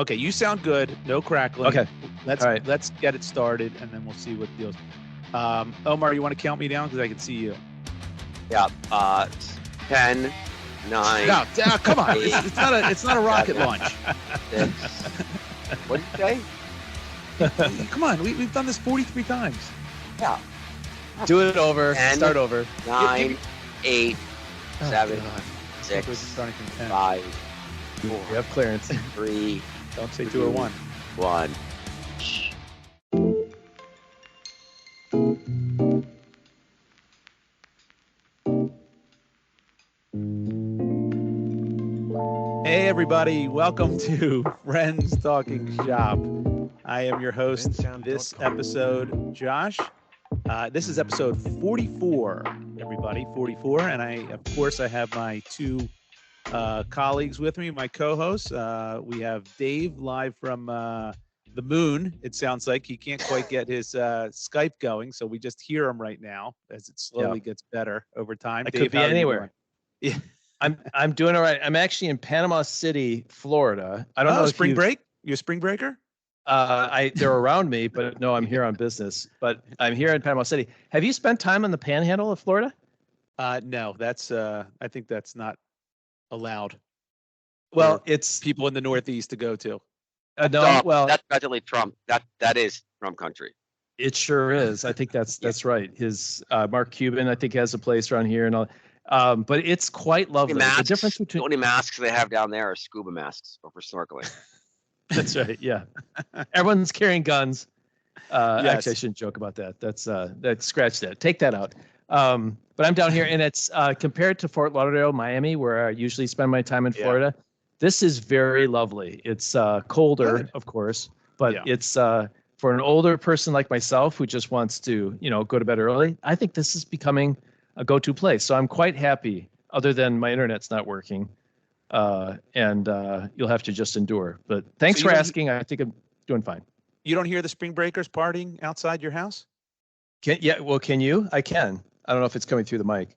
Okay, you sound good. No crackling. Okay. Let's All right. let's get it started, and then we'll see what deals. Omar, you want to count me down because I can see you. Yeah. 10, 9. No, come on. It's not a rocket launch. 6. What did you say? Come on, we've done this 43 times. Yeah. Do it over. 10, Start over. 9, 8, 7, God. 6, We're starting from 10. 5, We have clearance. 3, Don't say 2 or 1. 1. Hey everybody, welcome to Friends Talking Shop. I am your host this episode, Josh. This is episode 44, everybody, 44. And of course, I have my two colleagues with me, my co-hosts. We have Dave live from the moon. It sounds like he can't quite get his Skype going, so we just hear him right now as it slowly gets better over time. I Dave, could be how are you anywhere. doing? Yeah. I'm doing all right. I'm actually in Panama City, Florida. I don't know if spring break. You a spring breaker? They're around me, but no, I'm here on business. But I'm here in Panama City. Have you spent time in the Panhandle of Florida? No, that's I think that's not allowed. Well, for it's people in the Northeast to go to. no. Well, That's definitely Trump. That is Trump country. it sure is. I think that's right. His Mark Cuban, I think, has a place around here and all. But it's quite lovely. The difference The between only masks they have down there are scuba masks or for snorkeling. that's right. Yeah, everyone's carrying guns. Yes. Actually, I shouldn't joke about that. That's scratch that. Take that out. But I'm down here, and it's compared to Fort Lauderdale, Miami, where I usually spend my time in Florida. This is very lovely. It's colder, of course, but it's for an older person like myself who just wants to, go to bed early. I think this is becoming a go-to place. So I'm quite happy, other than my internet's not working, and you'll have to just endure. But thanks for asking. I think I'm doing fine. You don't hear the spring breakers partying outside your house? Can you? I can. I don't know if it's coming through the mic.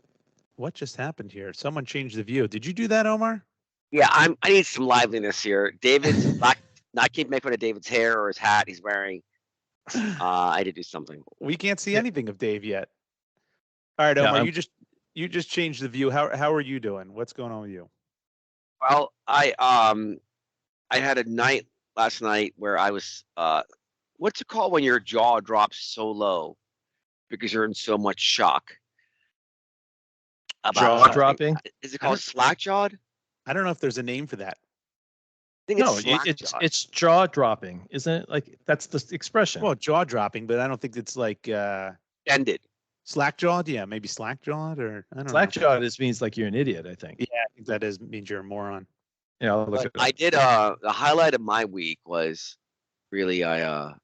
What just happened here? Someone changed the view. Did you do that, Omar? Yeah, I need some liveliness here. David's not keep making fun of David's hair or his hat he's wearing. I did do something. We can't see anything of Dave yet. All right, Omar, you just changed the view. How are you doing? What's going on with you? Well, I had a night last night where I was what's it called when your jaw drops so low because you're in so much shock? Jaw dropping? Is it called slack jawed? I don't know if there's a name for that. I think it's jaw dropping, isn't it? Like that's the expression. Well, jaw dropping, but I don't think it's like ended. Slack jawed, yeah, maybe slack jawed, or I don't know. Slack jawed just means like you're an idiot, I think. Yeah, I think that means you're a moron. Yeah, I'll look at it. I did the highlight of my week was really I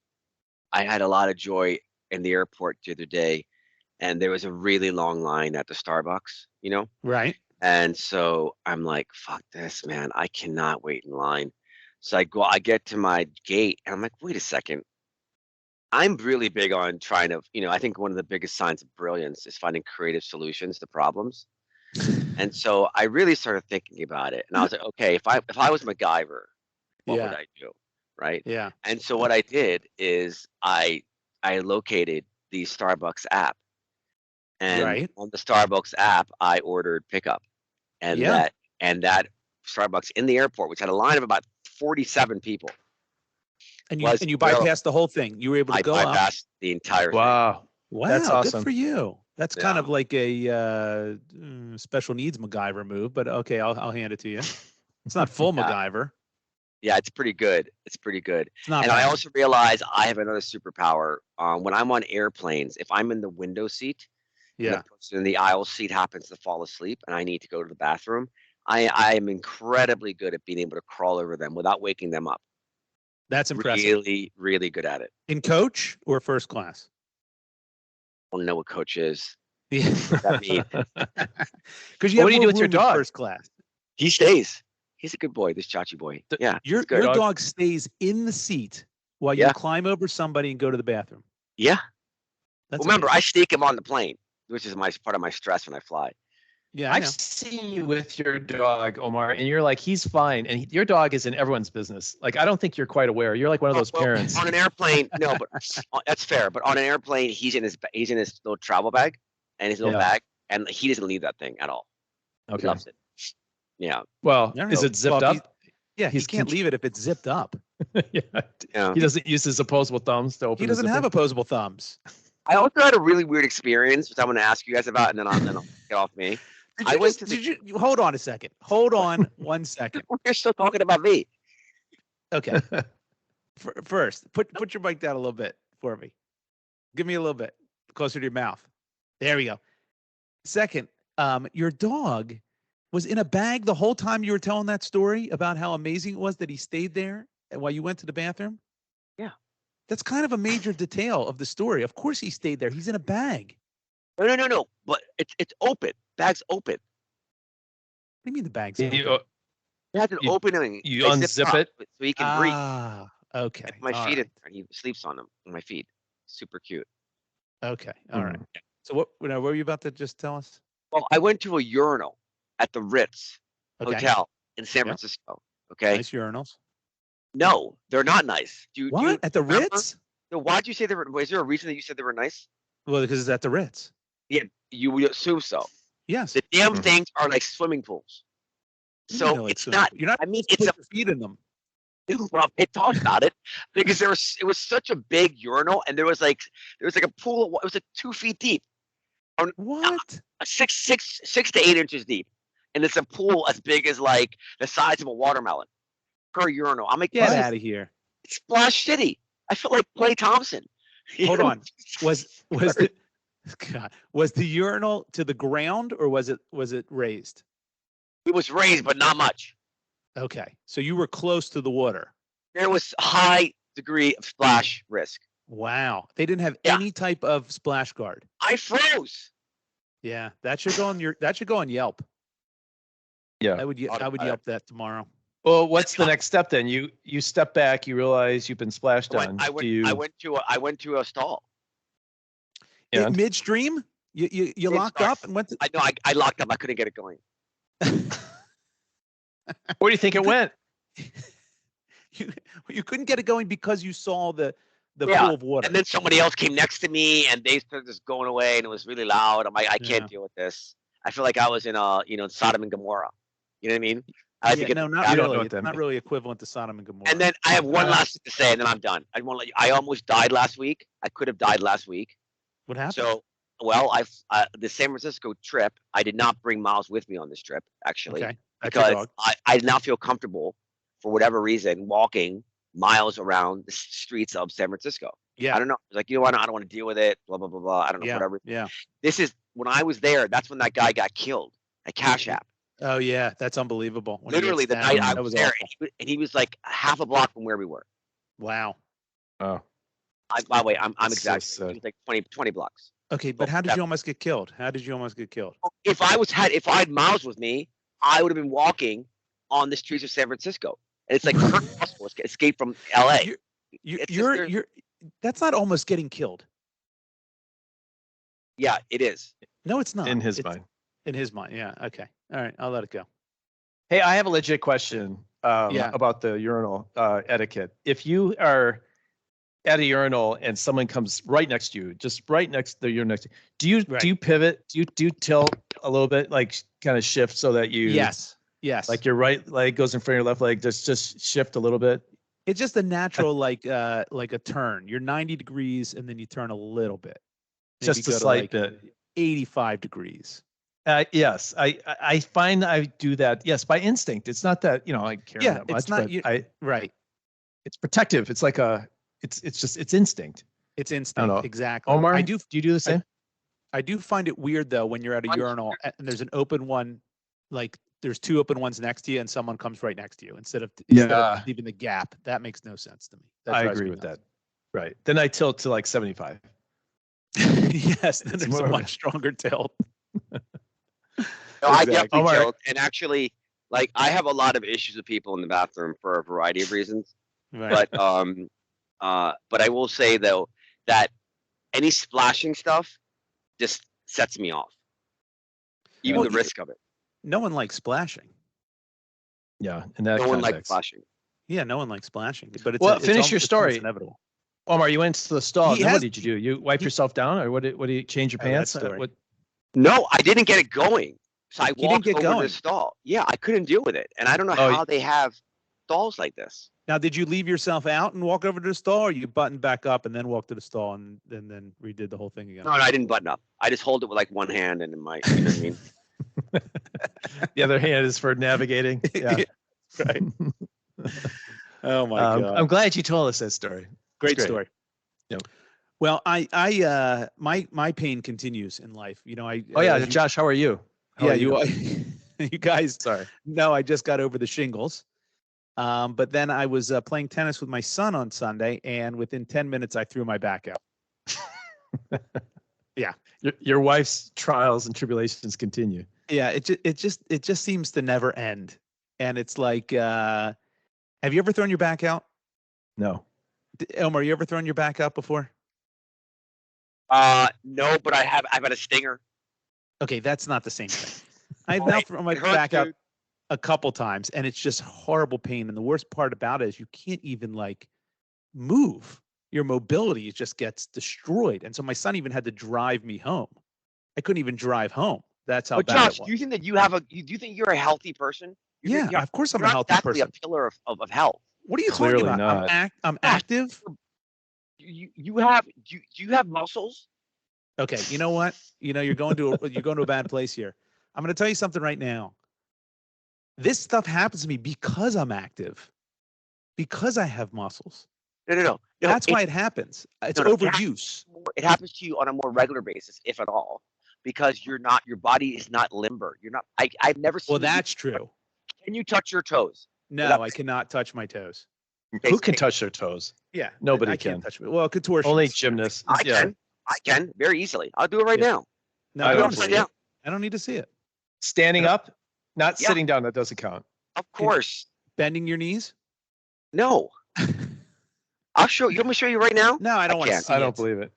had a lot of joy in the airport the other day, and there was a really long line at the Starbucks, Right. And so I'm like, fuck this, man. I cannot wait in line. So I get to my gate and I'm like, wait a second. I'm really big on trying to, I think one of the biggest signs of brilliance is finding creative solutions to problems. And so I really started thinking about it. And I was like, okay, if I was MacGyver, what would I do? Right. Yeah. And so what I did is I located the Starbucks app. And on the Starbucks app, I ordered pickup. And that Starbucks in the airport, which had a line of about 47 people. And you bypassed the whole thing. You were able to go up. I bypassed the entire thing. Wow, that's awesome. Good for you. That's kind of like a special needs MacGyver move, but okay, I'll hand it to you. It's not full MacGyver. Yeah, it's pretty good. It's not bad. I also realize I have another superpower. When I'm on airplanes, if I'm in the window seat, and the person in the aisle seat happens to fall asleep and I need to go to the bathroom, I am incredibly good at being able to crawl over them without waking them up. That's impressive. Really, really good at it. In coach or first class? I don't know what coach is. Yeah. What that mean? Because what do you do with your dog? First class. He stays. He's a good boy, this Chachi boy. Your dog stays in the seat while you climb over somebody and go to the bathroom. Yeah. That's remember, I sneak him on the plane, which is part of my stress when I fly. Yeah, I know. I've seen you with your dog, Omar, and you're like, he's fine, and your dog is in everyone's business. Like, I don't think you're quite aware. You're like one of those parents. On an airplane, no, but that's fair. But on an airplane, he's in his little travel bag and his little bag, and he doesn't leave that thing at all. Okay. He loves it. Yeah. Well, is it zipped up? He can't leave it if it's zipped up. Yeah. He doesn't use his opposable thumbs to open. He doesn't have opposable thumbs. I also had a really weird experience, which I'm going to ask you guys about, and then I'll get off me. Did you hold on a second? Hold on 1 second. We're still talking about me. Okay. First, put your mic down a little bit for me. Give me a little bit closer to your mouth. There we go. Second, your dog was in a bag the whole time you were telling that story about how amazing it was that he stayed there while you went to the bathroom? Yeah. That's kind of a major detail of the story. Of course he stayed there. He's in a bag. No. But it's open. Bag's open. What do you mean the bag's open? It has an opening. You unzip it so he can breathe. Ah, okay. My feet in there, and he sleeps on them. On my feet. Super cute. Okay. All right. So what were you about to just tell us? Well, I went to a urinal at the Ritz Hotel in San Francisco. Okay. Nice urinals. No, they're not nice. What? At the Ritz? So why'd you say they were? Was there a reason that you said they were nice? Well, because it's at the Ritz. Yeah, you would assume so. Yes. The damn things are like swimming pools. So it's not. You're not. I mean, it's your feet in them. Well, it talked about it because it was such a big urinal, and there was like a pool. It was like 2 feet deep. What? 6 to 8 inches deep, and it's a pool as big as like the size of a watermelon per urinal. I'm like, get out of here. It's Splash City. I feel like Klay Thompson. Hold on. Was the urinal to the ground or was it raised? It was raised, but not much. Okay, so you were close to the water. There was high degree of splash risk. Wow, they didn't have any type of splash guard. I froze. Yeah, that should go on Yelp. Yeah, I would Yelp that tomorrow. Well, what's the next step then? You step back, you realize you've been splashed on. I went to a stall. And midstream? You locked up and went to I locked up. I couldn't get it going. Where do you think it went? You couldn't get it going because you saw the pool of water. And then somebody else came next to me and they started just going away and it was really loud. I'm like, I can't deal with this. I feel like I was in Sodom and Gomorrah. You know what I mean? Not really. It's not really equivalent to Sodom and Gomorrah. And then I have one last thing to say, and then I'm done. I almost died last week. I could have died last week. What happened? So, the San Francisco trip, I did not bring Miles with me on this trip, actually, because I did not feel comfortable for whatever reason walking miles around the streets of San Francisco. Yeah. I don't know. I was like, I don't want to deal with it. Blah blah blah blah. I don't know. Whatever. Yeah. This is when I was there. That's when that guy got killed at Cash App. Oh yeah, that's unbelievable. Literally the night I was there, and he was like half a block from where we were. Wow. Oh. By the way, I'm exaggerating. So he was like 20 blocks. Okay, but how did you almost get killed? If I had Miles with me, I would have been walking on the streets of San Francisco. And it's like Kurt Russell escaped from LA. You're that's not almost getting killed. Yeah, it is. No, it's not. In his mind. In his mind, yeah. Okay. All right, I'll let it go. Hey, I have a legit question about the urinal etiquette. If you are at a urinal and someone comes right next to you, just right next to the urinal next to you, do you pivot? Do you tilt a little bit, like kind of shift so that you Yes. Like your right leg goes in front of your left leg, just shift a little bit? It's just a natural like a turn. You're 90 degrees and then you turn a little bit. Maybe just a slight bit. 85 degrees. Yes, I find I do that. Yes, by instinct. It's not that I care that much. It's not. Right. It's protective. It's like it's instinct. It's instinct. I don't know. Exactly. Omar, do you do the same? I do find it weird though when you're at a urinal and there's an open one, like there's 2 open ones next to you and someone comes right next to you instead of leaving the gap. That makes no sense to me. I agree with that. Right. Then I tilt to like 75. Yes, then there's a much stronger tilt. No, I definitely tilt. And actually, like I have a lot of issues with people in the bathroom for a variety of reasons. Right. But I will say though that any splashing stuff just sets me off. even the risk of it. No one likes splashing. Yeah, in that No one likes context. splashing. Yeah, no one likes splashing. But it's Well, finish your it's story. inevitable. Omar, you went to the stall. He Then has- what did you do? You wiped yourself down, or what? Did you change your Oh, that pants? story. What? No, I didn't get it going. So I He didn't walked get over to going. the stall. Yeah, I couldn't deal with it. And I don't know Oh, how they have stalls like this. Now, did you leave yourself out and walk over to the stall, or you buttoned back up and then walked to the stall and then redid the whole thing again? No, I didn't button up. I just hold it with like one hand and in my, you know what I mean? The other hand is for navigating. Yeah. Right. Oh my God. I'm glad you told us that story. Great story. Yep. Well, my pain continues in life. You know, Oh yeah, Josh, how are you? you guys. Sorry. No, I just got over the shingles. But then I was playing tennis with my son on Sunday, and within 10 minutes, I threw my back out. Yeah. Your wife's trials and tribulations continue. Yeah, it just seems to never end, and it's like, have you ever thrown your back out? No. Omar, you ever thrown your back out before? No, but I've had a stinger. Okay, that's not the same thing. I've now thrown my It hurts, back out dude. a couple times, and it's just horrible pain. And the worst part about it is you can't even like move. Your mobility just gets destroyed. And so my son even had to drive me home. I couldn't even drive home. That's how But bad Josh, it was. do you think that do you think you're a healthy person? Yeah, of course I'm a You're not healthy exactly person. a pillar of health. What are you Clearly talking about? not. I'm active. You have muscles? Okay, you know what? You know you're going to a bad place here. I'm going to tell you something right now. This stuff happens to me because I'm active, because I have muscles. No. That's why it happens. It's No, overuse. It happens to you on a more regular basis, if at all, because your body is not limber. You're not. I've never seen. Well, that's true. Can you touch your toes? No, I cannot touch my toes. Who can touch their toes? Yeah, Nobody I can. can't touch it. Well, contortion. Only gymnasts. I can. I can very easily. I'll do it right now. No, I I don't don't upside see it. down. I don't need to see it. Standing up, not Yeah. sitting down. That doesn't count. Of course. Bending your knees? No. I'll show you. You want me to show you right now? No, I don't want to can't. see I it. don't believe it.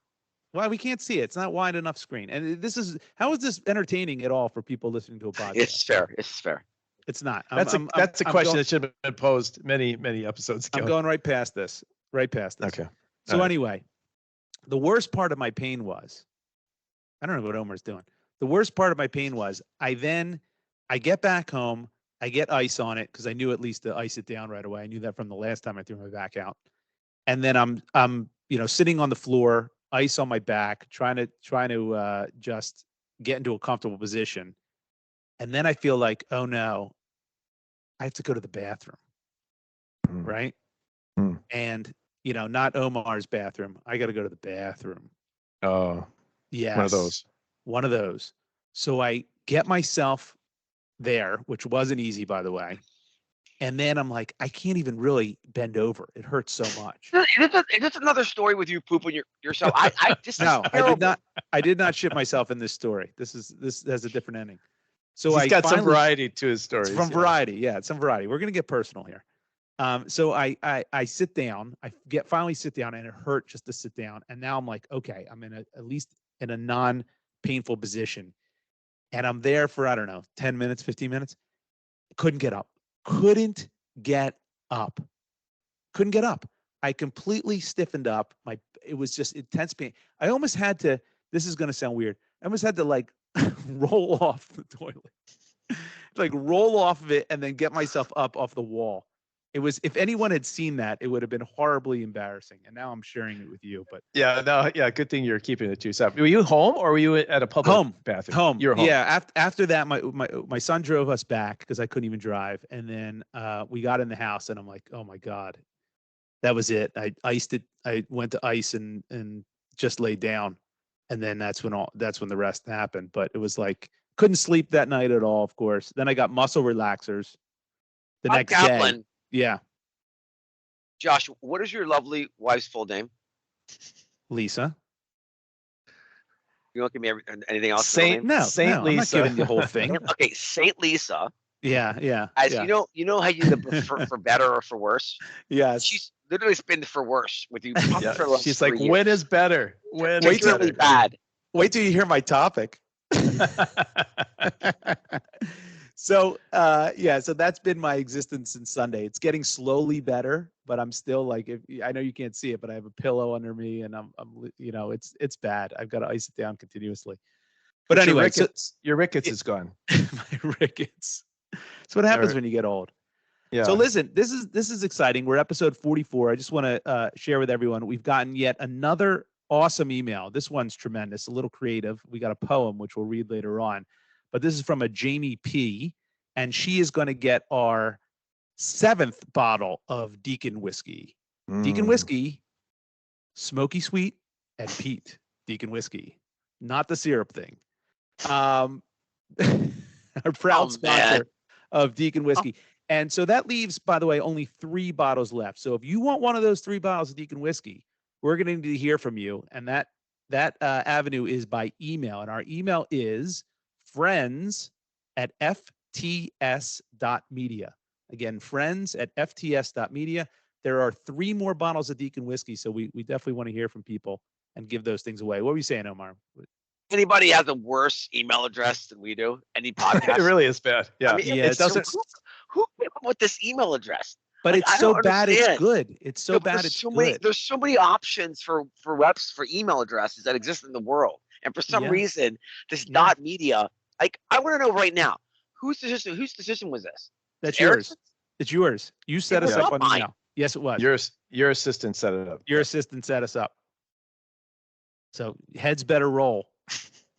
Why? We can't see it. It's not wide enough screen. And how is this entertaining at all for people listening to a podcast? It's fair. It's fair. It's not. That's a question that should have been posed many episodes ago. I'm going right past this. Okay. So All right. anyway, the worst part of my pain was, I don't know what Omar's doing. The worst part of my pain was I get back home, I get ice on it because I knew at least to ice it down right away. I knew that from the last time I threw my back out. And then I'm sitting on the floor, ice on my back, trying to just get into a comfortable position. And then I feel like, oh no, I have to go to the bathroom. Right. And not Omar's bathroom. I got to go to the bathroom. Oh, yes. one of those. So I get myself there, which wasn't easy, by the way. And then I'm like, I can't even really bend over. It hurts so much. Is this another story with you pooping yourself? No, I did not shit myself in this story. This has a different ending. So He's got some variety to his stories. It's variety. Yeah, it's some variety. We're gonna get personal here. So I sit down. I finally sit down, and it hurt just to sit down. And now I'm like, okay, I'm at least in a non-painful position. And I'm there for, I don't know, 10 minutes, 15 minutes. Couldn't get up. Couldn't get up. I completely stiffened up. It was just intense pain. I almost had to, this is going to sound weird. I almost had to like roll off the toilet, like roll off of it and then get myself up off the wall. It was, if anyone had seen that, it would have been horribly embarrassing. And now I'm sharing it with you, but good thing you're keeping it to yourself. Were you home or were you at a public bathroom? Home. You're home. Yeah. After that, my son drove us back because I couldn't even drive. And then we got in the house and I'm like, oh my God, that was it. I iced it. I went to ice and just laid down. And then that's when the rest happened. But it was like, couldn't sleep that night at all, of course. Then I got muscle relaxers the next day. Yeah. Josh, what is your lovely wife's full name? Lisa. You want to give me anything else? Saint Lisa. I'm not giving the whole thing. Okay, Saint Lisa. Yeah. As you know how you for better or for worse. Yes. She's literally been for worse with you. She's like, when is better? When is better? Bad. Wait till you hear my topic. So so that's been my existence since Sunday. It's getting slowly better, but I'm still like, I know you can't see it, but I have a pillow under me, and I'm it's bad. I've got to ice it down continuously. But anyway, your rickets is gone. My rickets. That's what happens when you get old. Yeah. So listen, this is exciting. We're episode 44. I just want to share with everyone, we've gotten yet another awesome email. This one's tremendous, a little creative. We got a poem, which we'll read later on. But this is from a Jamie P., and she is going to get our 7th bottle of Deacon whiskey. Deacon whiskey, smoky sweet, and peat. Deacon whiskey, not the syrup thing. Our proud sponsor of Deacon whiskey. And so that leaves, by the way, only 3 bottles left. So if you want one of those 3 bottles of Deacon whiskey, we're going to need to hear from you. And that avenue is by email. And our email is friends@fts.media. Again, friends@fts.media. There are 3 more bottles of Deacon whiskey. So we definitely want to hear from people and give those things away. What were you saying, Omar? Anybody has a worse email address than we do? Any podcast? It really is bad. Yeah. I mean, it doesn't. Who came up with this email address? But like, it's so bad it's good. It's so bad it's good. There's so many options for email addresses that exist in the world. And for some reason, this .media, like, I want to know right now, whose decision was this? That's yours. It's yours. You set us up on email. Yes, it was. Your assistant set it up. Your assistant set us up. So heads better roll.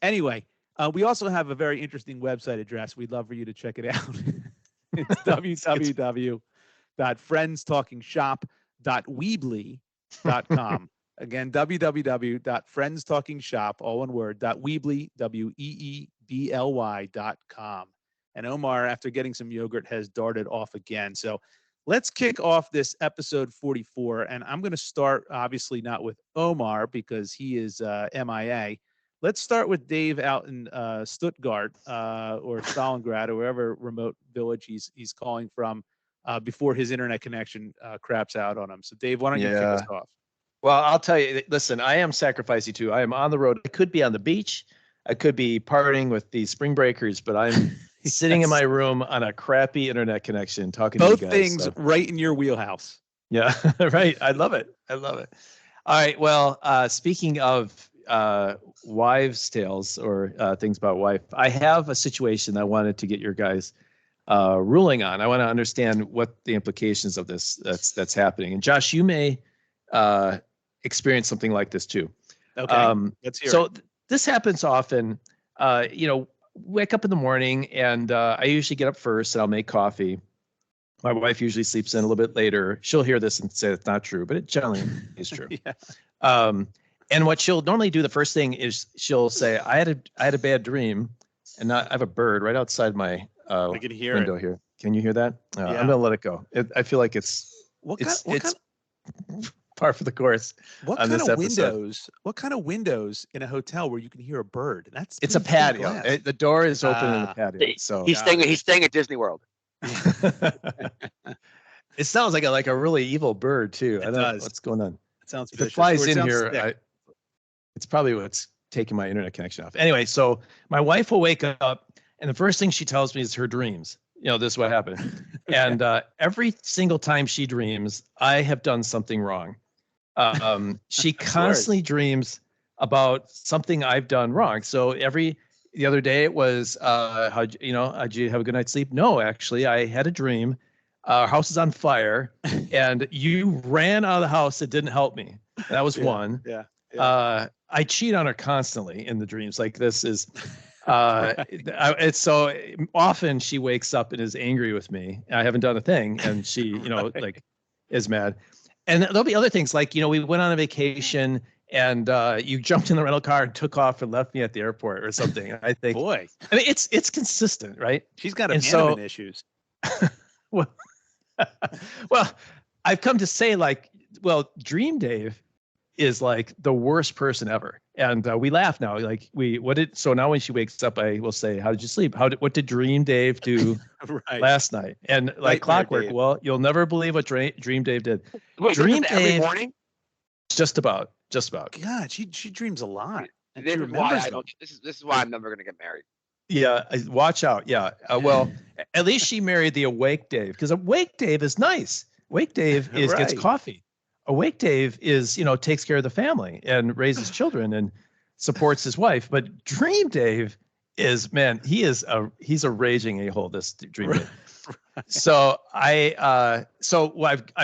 Anyway, we also have a very interesting website address. We'd love for you to check it out. It's www.friendstalkingshop.weebly.com. Again, www.friendstalkingshop, all one word, .weebly, WEEBLY.com. And Omar, after getting some yogurt, has darted off again. So let's kick off this episode 44. And I'm going to start, obviously, not with Omar because he is MIA. Let's start with Dave out in Stuttgart or Stalingrad or wherever remote village he's calling from before his internet connection craps out on him. So, Dave, why don't you kick us off? Well, I'll tell you, listen, I am sacrificing too. I am on the road. I could be on the beach. I could be partying with the spring breakers, but I'm sitting in my room on a crappy internet connection talking to you guys. Both things right in your wheelhouse. Yeah, right. I love it. All right. Well, speaking of wives' tales or things about wife, I have a situation I wanted to get your guys' ruling on. I want to understand what the implications of this that's happening. And Josh, you may experience something like this too. Okay. Let's hear it. This happens often. Wake up in the morning and I usually get up first and I'll make coffee. My wife usually sleeps in a little bit later. She'll hear this and say it's not true, but it generally is true. And what she'll normally do the first thing is she'll say, I had a bad dream, and I have a bird right outside my I can hear window here. Can you hear that? I'm gonna let it go. I feel like it's par for the course. What kind of windows? What kind of windows in a hotel where you can hear a bird? It's a patio. The door is open in the patio. So he's staying at Disney World. It sounds like a really evil bird too. I don't know what's going on. It sounds. If it flies in here, it's probably what's taking my internet connection off. Anyway, so my wife will wake up, and the first thing she tells me is her dreams. This is what happened. And every single time she dreams, I have done something wrong. She constantly dreams about something I've done wrong. So the other day it was, did you have a good night's sleep? No, actually, I had a dream. Our house is on fire, and you ran out of the house. It didn't help me. That was one. Yeah. I cheat on her constantly in the dreams. Like this is, it's so often she wakes up and is angry with me. I haven't done a thing, and she, is mad. And there'll be other things like, we went on a vacation and you jumped in the rental car and took off and left me at the airport or something. I think, boy, I mean, it's consistent, right? She's got abandonment issues. Well, I've come to say Dream Dave is like the worst person ever. And we laugh now. So now when she wakes up, I will say, how did you sleep? What did Dream Dave do last night? And clockwork, well, you'll never believe what Dream Dave did. Wait, Dream Dave every morning? Just about. God, she dreams a lot. And This she is why remembers I them. don't. This is why I'm never gonna get married. Yeah, watch out. Yeah. Well, at least she married the awake Dave, because awake Dave is nice. Awake Dave gets Right. coffee. Awake Dave is, takes care of the family and raises children and supports his wife. But Dream Dave is, man, he's a raging a-hole, this Dream Dave. So I've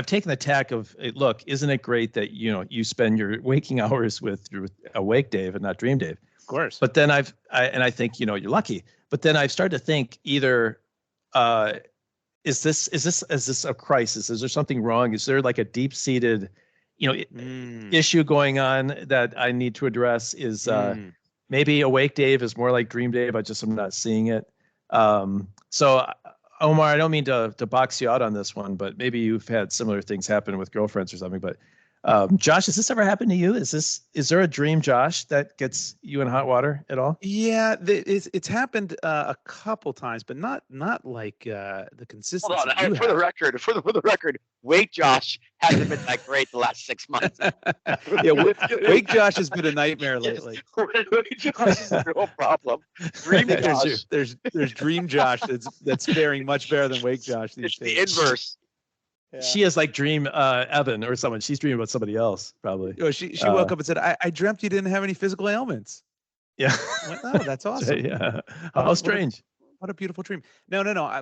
taken the tack of, look, isn't it great that you spend your waking hours with awake Dave and not Dream Dave? Of course. But then I think you're lucky. But then I've started to think either is this a crisis? Is there something wrong? Is there like a deep-seated issue going on that I need to address? Is maybe awake Dave is more like Dream Dave. I'm not seeing it. So Omar, I don't mean to box you out on this one, but maybe you've had similar things happen with girlfriends or something. But Josh, has this ever happened to you? Is there a dream Josh that gets you in hot water at all? Yeah, it's happened a couple times, but not like the consistency. Hold on, for the record, Wake Josh hasn't been that great the last 6 months. Yeah, Wake Josh has been a nightmare lately. Wake Josh is a real problem. Dream Josh. There's Dream Josh that's faring much better than Wake Josh these days. It's the inverse. Yeah. She is like Dream Evan or someone. She's dreaming about somebody else, probably. Oh, she woke up and said, I dreamt you didn't have any physical ailments. Yeah. Oh, that's awesome. Yeah. How strange. What a beautiful dream. No.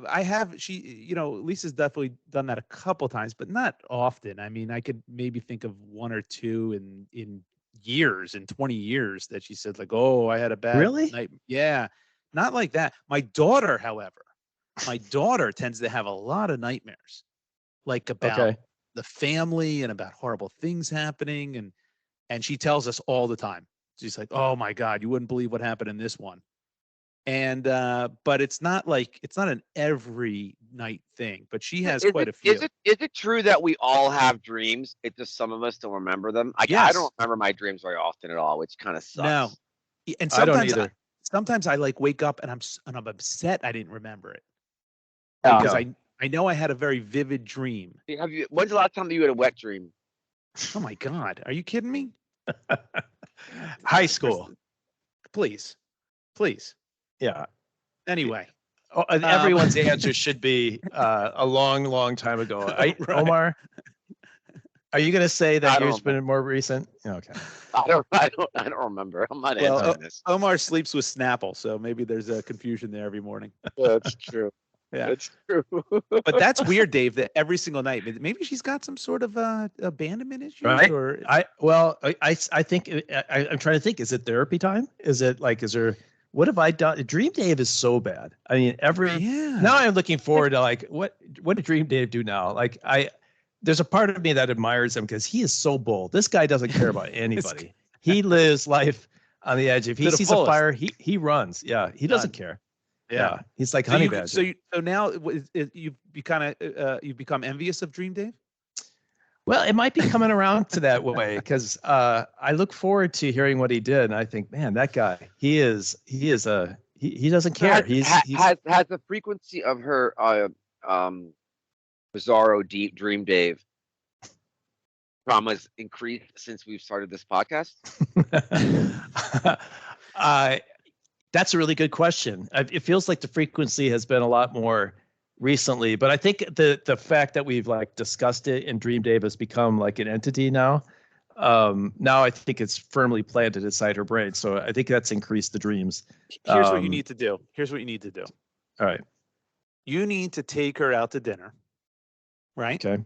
I have, Lisa's definitely done that a couple times, but not often. I mean, I could maybe think of one or two in years, in 20 years, that she said, like, oh, I had a bad night. Yeah. Not like that. My daughter, however, tends to have a lot of nightmares. Like about the family and about horrible things happening. And she tells us all the time. She's like, oh my God, you wouldn't believe what happened in this one. And, but it's not an every night thing, but she has quite a few. Is it true that we all have dreams? It's just some of us don't remember them. I don't remember my dreams very often at all, which kind of sucks. No. And I don't either. Sometimes I like wake up and I'm upset I didn't remember it. Because I know I had a very vivid dream. When's the last time that you had a wet dream? Oh my God. Are you kidding me? High school. Please. Yeah. Anyway. Everyone's answer should be a long, long time ago. Right. Omar, are you going to say that yours been more recent? Okay. I don't remember. I'm not answering this. Omar sleeps with Snapple, so maybe there's a confusion there every morning. That's true. Yeah, it's true. But that's weird, Dave, that every single night, maybe she's got some sort of abandonment issues. Right. Or I think I'm trying to think, is it therapy time? Is it like, what have I done? Dream Dave is so bad. I mean, now I'm looking forward to like, what did Dream Dave do now? Like there's a part of me that admires him because he is so bold. This guy doesn't care about anybody. He lives life on the edge. If he sees a fire, he runs. Yeah. He doesn't care. Yeah, he's like honey badger. So now you've become envious of Dream Dave? Well, it might be coming around to that way because I look forward to hearing what he did, and I think, man, that guy, he doesn't care. Has the frequency of her bizarro deep Dream Dave traumas increased since we've started this podcast? That's a really good question. It feels like the frequency has been a lot more recently, but I think the fact that we've like discussed it and Dream Dave has become like an entity now. Now I think it's firmly planted inside her brain. So I think that's increased the dreams. Here's what you need to do. All right. You need to take her out to dinner. Right. Okay.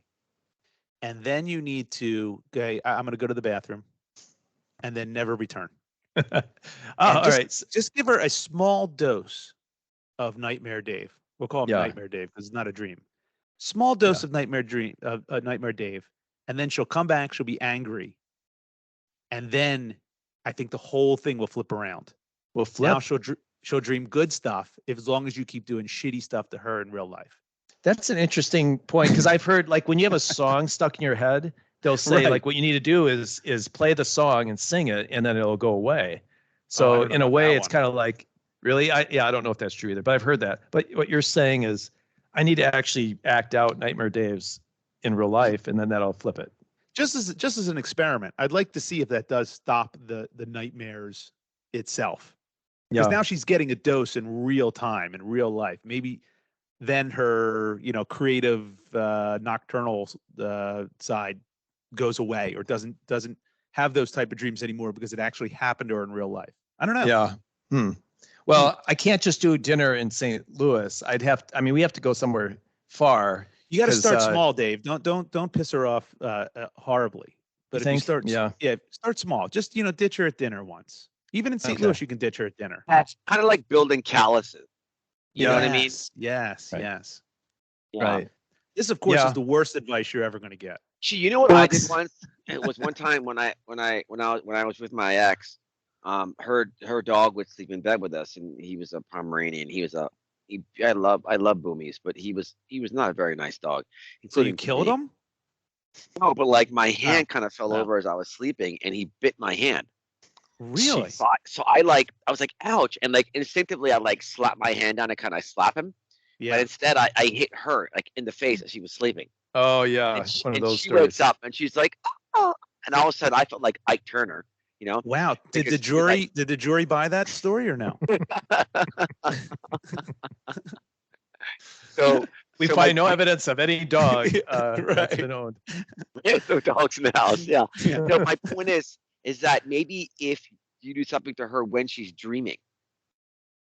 And then you need to, I'm going to go to the bathroom and then never return. All right. Just give her a small dose of Nightmare Dave. We'll call him Nightmare Dave because it's not a dream. Small dose of Nightmare Dave, and then she'll come back. She'll be angry, and then I think the whole thing will flip around. Now she'll dream good stuff as long as you keep doing shitty stuff to her in real life. That's an interesting point because I've heard like when you have a song stuck in your head, they'll say like what you need to do is play the song and sing it, and then it'll go away. So in a way, it's kind of like, really, I don't know if that's true either, but I've heard that. But what you're saying is, I need to actually act out Nightmare Dave's in real life, and then that'll flip it. Just as an experiment, I'd like to see if that does stop the nightmares itself. Because now she's getting a dose in real time, in real life. Maybe then her, creative nocturnal side goes away, or doesn't have those type of dreams anymore because it actually happened to her in real life. I don't know. Yeah. Well, I can't just do dinner in St. Louis. We have to go somewhere far. You got to start small, Dave. Don't piss her off horribly. But if you start, start small. Just ditch her at dinner once. Even in St. Louis, you can ditch her at dinner. That's kind of like building calluses. You know what I mean? Yes. Right. Yes. Yeah. Right. This, of course, is the worst advice you're ever going to get. You know what I did once? It was one time when I was with my ex. Her dog would sleep in bed with us, and he was a Pomeranian. I love Boomies, but he was not a very nice dog. So you killed him? No, but like my hand kind of fell over as I was sleeping, and he bit my hand. Really? So I was like, ouch, and like instinctively I like slapped my hand down and kind of slap him. Yeah. But instead I hit her like in the face as she was sleeping. Oh yeah, one of those. She wakes up and she's like, oh, and all of a sudden I felt like Ike Turner. Wow. Did the jury buy that story or no? So we find no evidence of any dog that's been owned. There's no dogs in the house. Yeah. So my point is that maybe if you do something to her when she's dreaming,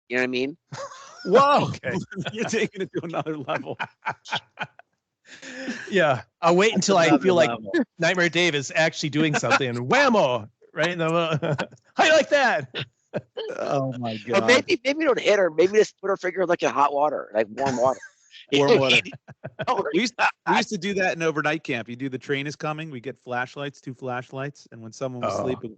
you know what I mean? Whoa. Okay. You're taking it to another level. Yeah. I'll wait until I feel like Nightmare Dave is actually doing something and whammo. Right? How you like that? Oh my God. But maybe don't hit her. Maybe just put her finger like in hot water, like warm water. Warm water. We used to do that in overnight camp. You do the train is coming. We get flashlights, 2 flashlights, and when someone was sleeping,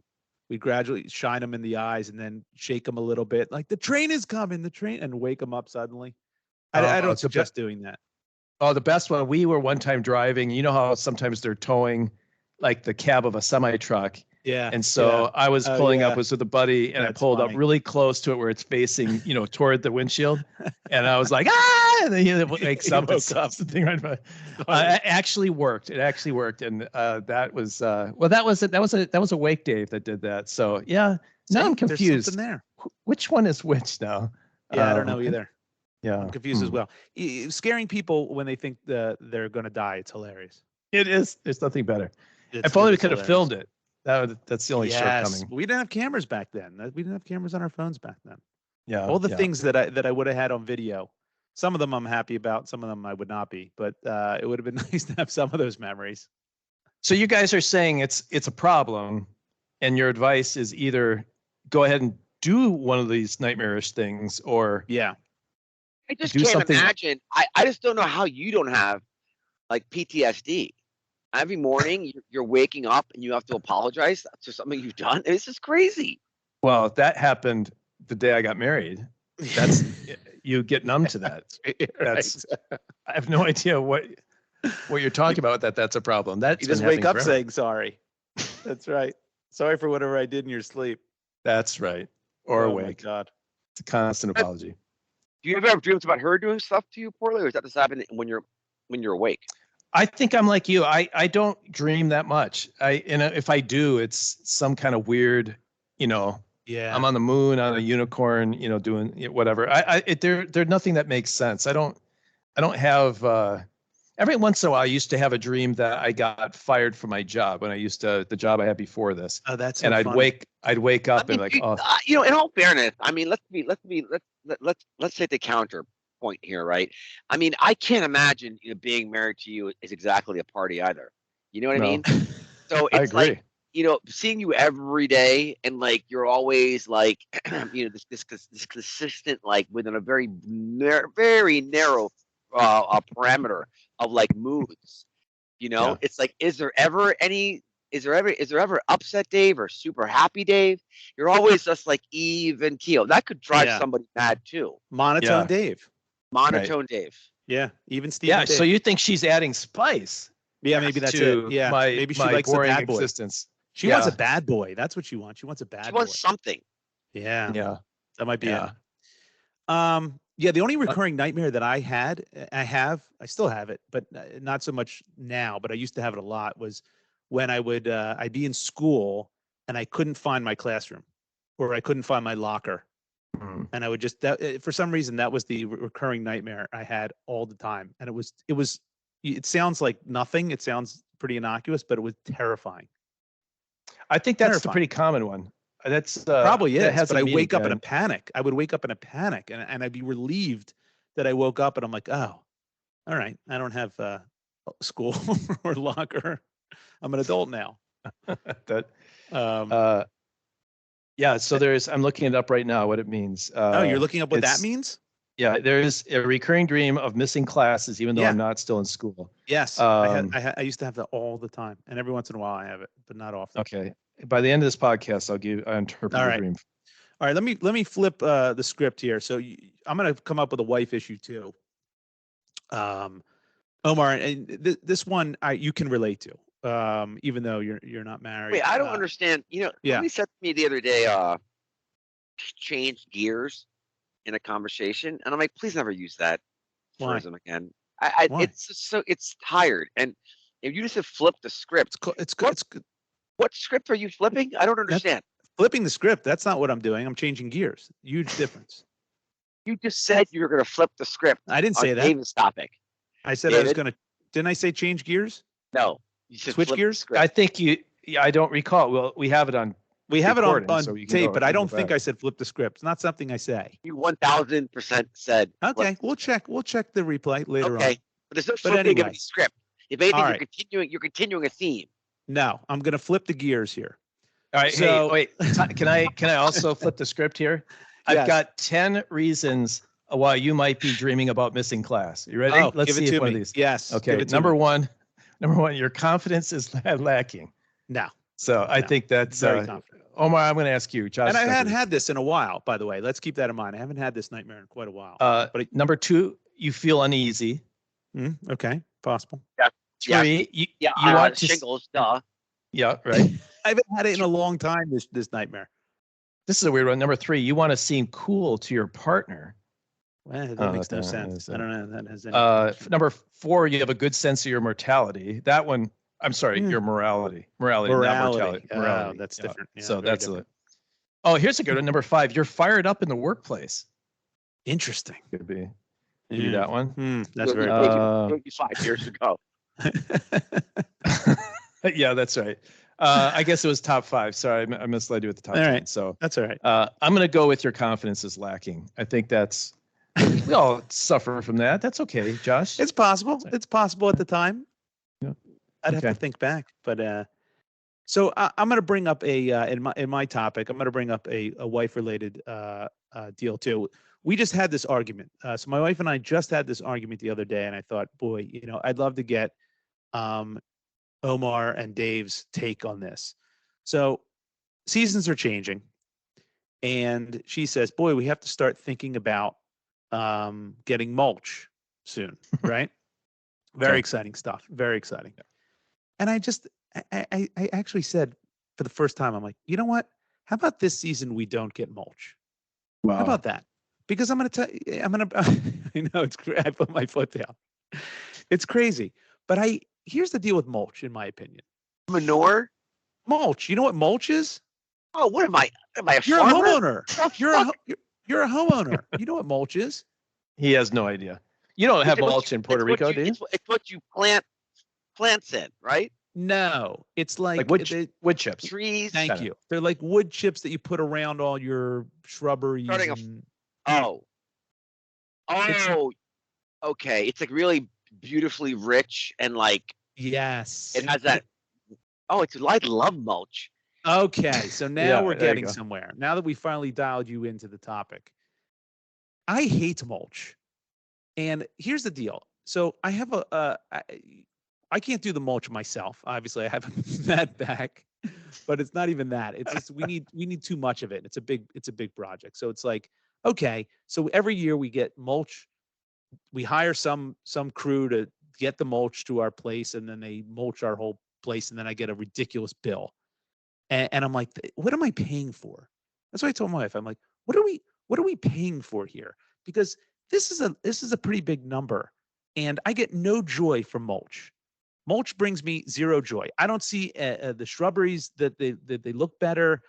we gradually shine them in the eyes and then shake them a little bit, like the train is coming, and wake them up suddenly. I don't suggest doing that. Oh, the best one. We were one time driving. You know how sometimes they're towing like the cab of a semi truck. Yeah. And so I was pulling up, was with a buddy, and I pulled up really close to it where it's facing, toward the windshield. And I was like, ah, and then he wakes up and stops the thing right by. It actually worked. It actually worked. And that was that was a wake Dave that did that. So yeah, now I'm confused. There's something there. Which one is which now? Yeah, I don't know either. Yeah. I'm confused as well. Scaring people when they think they're going to die. It's hilarious. It is. There's nothing better. If only we could have filmed it. That's the only shortcoming. We didn't have cameras back then. We didn't have cameras on our phones back then. Yeah. All the things that I would have had on video. Some of them I'm happy about. Some of them I would not be. But it would have been nice to have some of those memories. So you guys are saying it's a problem, and your advice is either go ahead and do one of these nightmarish things, or I just can't imagine. I just don't know how you don't have like PTSD. Every morning you're waking up and you have to apologize to something you've done. This is crazy. Well, that happened the day I got married. That's you get numb to that. That's I have no idea what you're talking about. That's a problem. That's you just wake up saying sorry. That's right. Sorry for whatever I did in your sleep. That's right. Or awake. My God. It's a constant apology. Do you ever have dreams about her doing stuff to you poorly, or is that just happening when you're awake? I think I'm like you. I don't dream that much. If I do, it's some kind of weird, I'm on the moon on a unicorn, doing whatever. There's nothing that makes sense. I don't have, every once in a while I used to have a dream that I got fired from my job when the job I had before this. Oh, that's so and funny. I'd wake up and like, in all fairness, I mean, let's take the counter point here, right? I mean, I can't imagine being married to you is exactly a party either. You know what I mean? So it's like, seeing you every day and like you're always like, this consistent, like within a very very narrow parameter of like moods. It's like, is there ever upset Dave or super happy Dave? You're always just like even keel. That could drive somebody mad too. Monotone Dave. Monotone Dave. Yeah, even Steve. Yeah, so you think she's adding spice? Yeah, maybe that's it. Yeah, maybe she likes a bad boy. Existence. She wants a bad boy. That's what she wants. She wants a bad boy. She wants something. Yeah. Yeah. That might be it. The only recurring nightmare that I still have it, but not so much now, but I used to have it a lot, was when I'd be in school and I couldn't find my classroom. or I couldn't find my locker. Mm. And I would just, for some reason, that was the recurring nightmare I had all the time. And it sounds like nothing. It sounds pretty innocuous, but it was terrifying. I think that's the pretty common one. That's probably that is, but I wake up in a again. panic. I would wake up in a panic, and I'd be relieved that I woke up, and I'm like, oh, all right, I don't have school or locker. I'm an adult now. That yeah, so I'm looking it up right now what it means. Oh, you're looking up what that means? Yeah, there's a recurring dream of missing classes even though I'm not still in school. Yes, I used to have that all the time, and every once in a while I have it, but not often. Okay. By the end of this podcast, I'll interpret the dream. All right, let me flip the script here. So I'm going to come up with a wife issue too. Omar, and this one you can relate to, even though you're not married. Wait, I don't understand. Somebody said to me the other day, change gears in a conversation, and I'm like, please never use that phrasing again. Why? It's tired, and if you just have flipped the script, it's good. What script are you flipping? I don't understand. Flipping the script. That's not what I'm doing. I'm changing gears. Huge difference. You just said you were going to flip the script. I didn't say that. David's topic. I said I was going to. Didn't I say change gears? No. You said switch gears. I think I don't recall. Well, we have it on. We have it on tape, but I don't think I said flip the script. It's not something I say. You 1000% said. Okay, we'll check the replay later on. Okay, but there's no flipping of the script. If anything, you're continuing a theme. No, I'm going to flip the gears here. All right. So, hey, wait. Can I also flip the script here? I've got 10 reasons why you might be dreaming about missing class. You ready? Oh, Let's see if one of these. Yes. Okay. Number one, your confidence is lacking. No. So I think that's very confident. Omar, I'm going to ask you, Josh. And I hadn't had this in a while, by the way. Let's keep that in mind. I haven't had this nightmare in quite a while. But number two, you feel uneasy. Okay, possible. Yeah. Three, you want to shingles, duh. Yeah, right. I haven't had it in a long time. This nightmare. This is a weird one. Number three, you want to seem cool to your partner. Well, that makes no sense. I don't know. That has number four, you have a good sense of your mortality. That one, I'm sorry, your morality. Morality, not mortality. Morality. That's different. Yeah, so that's different. Here's a good one. Number five, you're fired up in the workplace. Interesting. Could be that one. That's very good. 25 years ago. Yeah, that's right. I guess it was top five. Sorry, I misled you with the top 10. So that's all right. I'm going to go with your confidence is lacking. I think we all suffer from that. That's okay, Josh. It's possible. It's possible at the time. Yeah. I'd have to think back, but so I'm going to bring up in my topic. I'm going to bring up a wife related deal too. We just had this argument. So my wife and I just had this argument the other day, and I thought, boy, I'd love to get Omar and Dave's take on this. So seasons are changing, and she says, boy, we have to start thinking about getting mulch soon, right? Very exciting stuff. Very exciting. Yeah. And I actually said for the first time, I'm like, you know what? How about this season we don't get mulch? Wow. How about that? Because I know it's crazy. I put my foot down. It's crazy. But here's the deal with mulch, in my opinion. Manure? Mulch. You know what mulch is? Oh, what am I? Am I a You're farmer? a homeowner. You're a homeowner. You know what mulch is? He has no idea. You don't have mulch in Puerto Rico, do you? It's what you plant plants in, right? No, it's like wood chips. Trees. Thank you. They're like wood chips that you put around all your shrubberies. Okay. It's like really beautifully rich and like. Yes. It has that. I love mulch. Okay, so now we're getting somewhere. Now that we finally dialed you into the topic. I hate mulch. And here's the deal. So I have I can't do the mulch myself. Obviously, I have that back, but it's not even that. It's just we need too much of it. It's a big project. So it's like, okay, so every year we get mulch. We hire some crew to get the mulch to our place, and then they mulch our whole place, and then I get a ridiculous bill. And I'm like, what am I paying for? That's what I told my wife. I'm like, what are we paying for here? Because this is a pretty big number, and I get no joy from mulch. Mulch brings me zero joy. I don't see the shrubberies that they look better.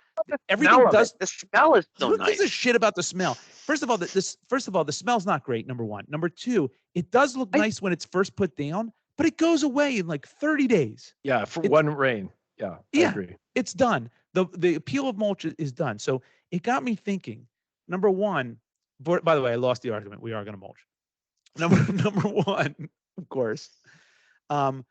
everything does. The smell is so Who nice. gives a shit about the smell? First of all, the smell's not great. Number one. Number two, it does look nice when it's first put down, but it goes away in like 30 days. Yeah, for one rain. Yeah, I agree. It's done. The appeal of mulch is done. So it got me thinking. Number one, by the way, I lost the argument. We are going to mulch. Number one, of course. Are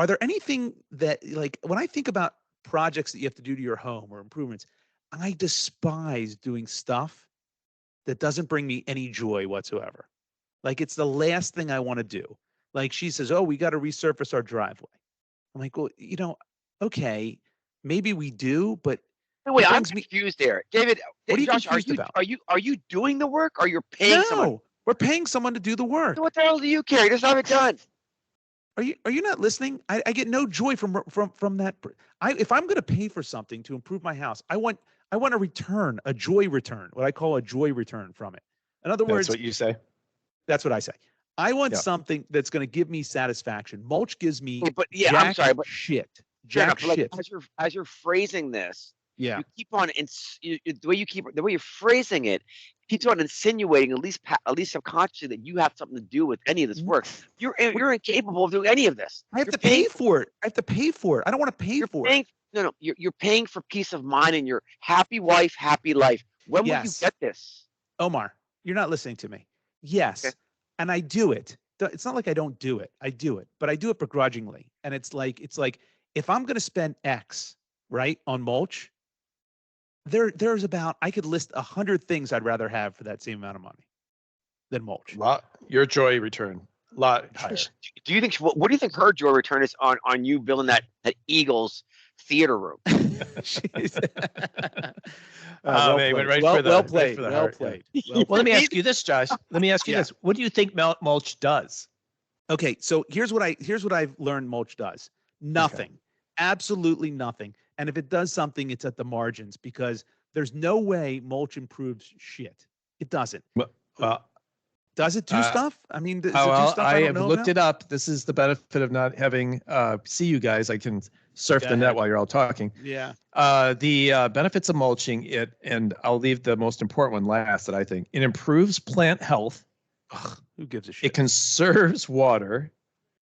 there anything that, like, when I think about projects that you have to do to your home or improvements, I despise doing stuff that doesn't bring me any joy whatsoever. Like, it's the last thing I want to do. Like, she says, "Oh, we got to resurface our driveway." I'm like, well, okay, maybe we do, but wait, I'm confused there, David. What are you Josh, confused about? Are you doing the work, or you're paying someone? No, we're paying someone to do the work. So what the hell do you care? Just have it done. Are you not listening? I get no joy from that. If I'm going to pay for something to improve my house, I want a return, a joy return, what I call a joy return from it. In other words, that's what you say. That's what I say. I want something that's going to give me satisfaction. Mulch gives me I'm sorry, but shit. Jack shit. Like, as you're phrasing this, you keep on the way you're phrasing it keeps on insinuating, at least subconsciously, that you have something to do with any of this work. You're incapable of doing any of this. I have to pay for it. I don't want to pay for it. No. You're paying for peace of mind and your happy wife, happy life. When will you get this? Omar, you're not listening to me. Yes. Okay. And I do it. It's not like I don't do it. I do it, but I do it begrudgingly. And it's like if I'm going to spend X, right, on mulch, there's about, I could list 100 things I'd rather have for that same amount of money than mulch. Your joy return, a lot higher. Do you think? What do you think her joy return is on you building that Eagles theater room? Well played. Well played. Well, let me ask you this, Josh. Let me ask you this. What do you think mulch does? Okay, so here's what I've learned mulch does. Nothing. Okay. Absolutely nothing. And if it does something, it's at the margins, because there's no way mulch improves shit. It doesn't. Does it do stuff? I mean, does it do stuff I have looked it up. This is the benefit of not having see you guys. I can surf the net while you're all talking. Yeah. The benefits of mulching and I'll leave the most important one last, that I think it improves plant health. Ugh, who gives a shit? It conserves water.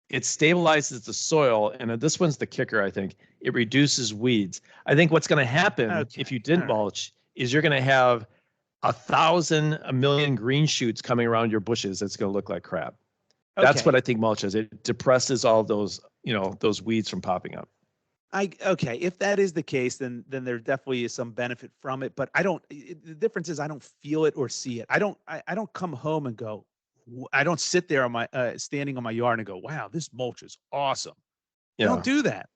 It stabilizes the soil, and this one's the kicker. I think it reduces weeds. I think what's going to happen if you didn't mulch is you're going to have 1,000, 1,000,000 green shoots coming around your bushes. That's going to look like crap. That's what I think mulch does. It depresses all those, those weeds from popping up. If that is the case, then there definitely is some benefit from it. But the difference is I don't feel it or see it. I don't come home and go. I don't sit there on my standing on my yard and go, wow, this mulch is awesome. Yeah. I don't do that.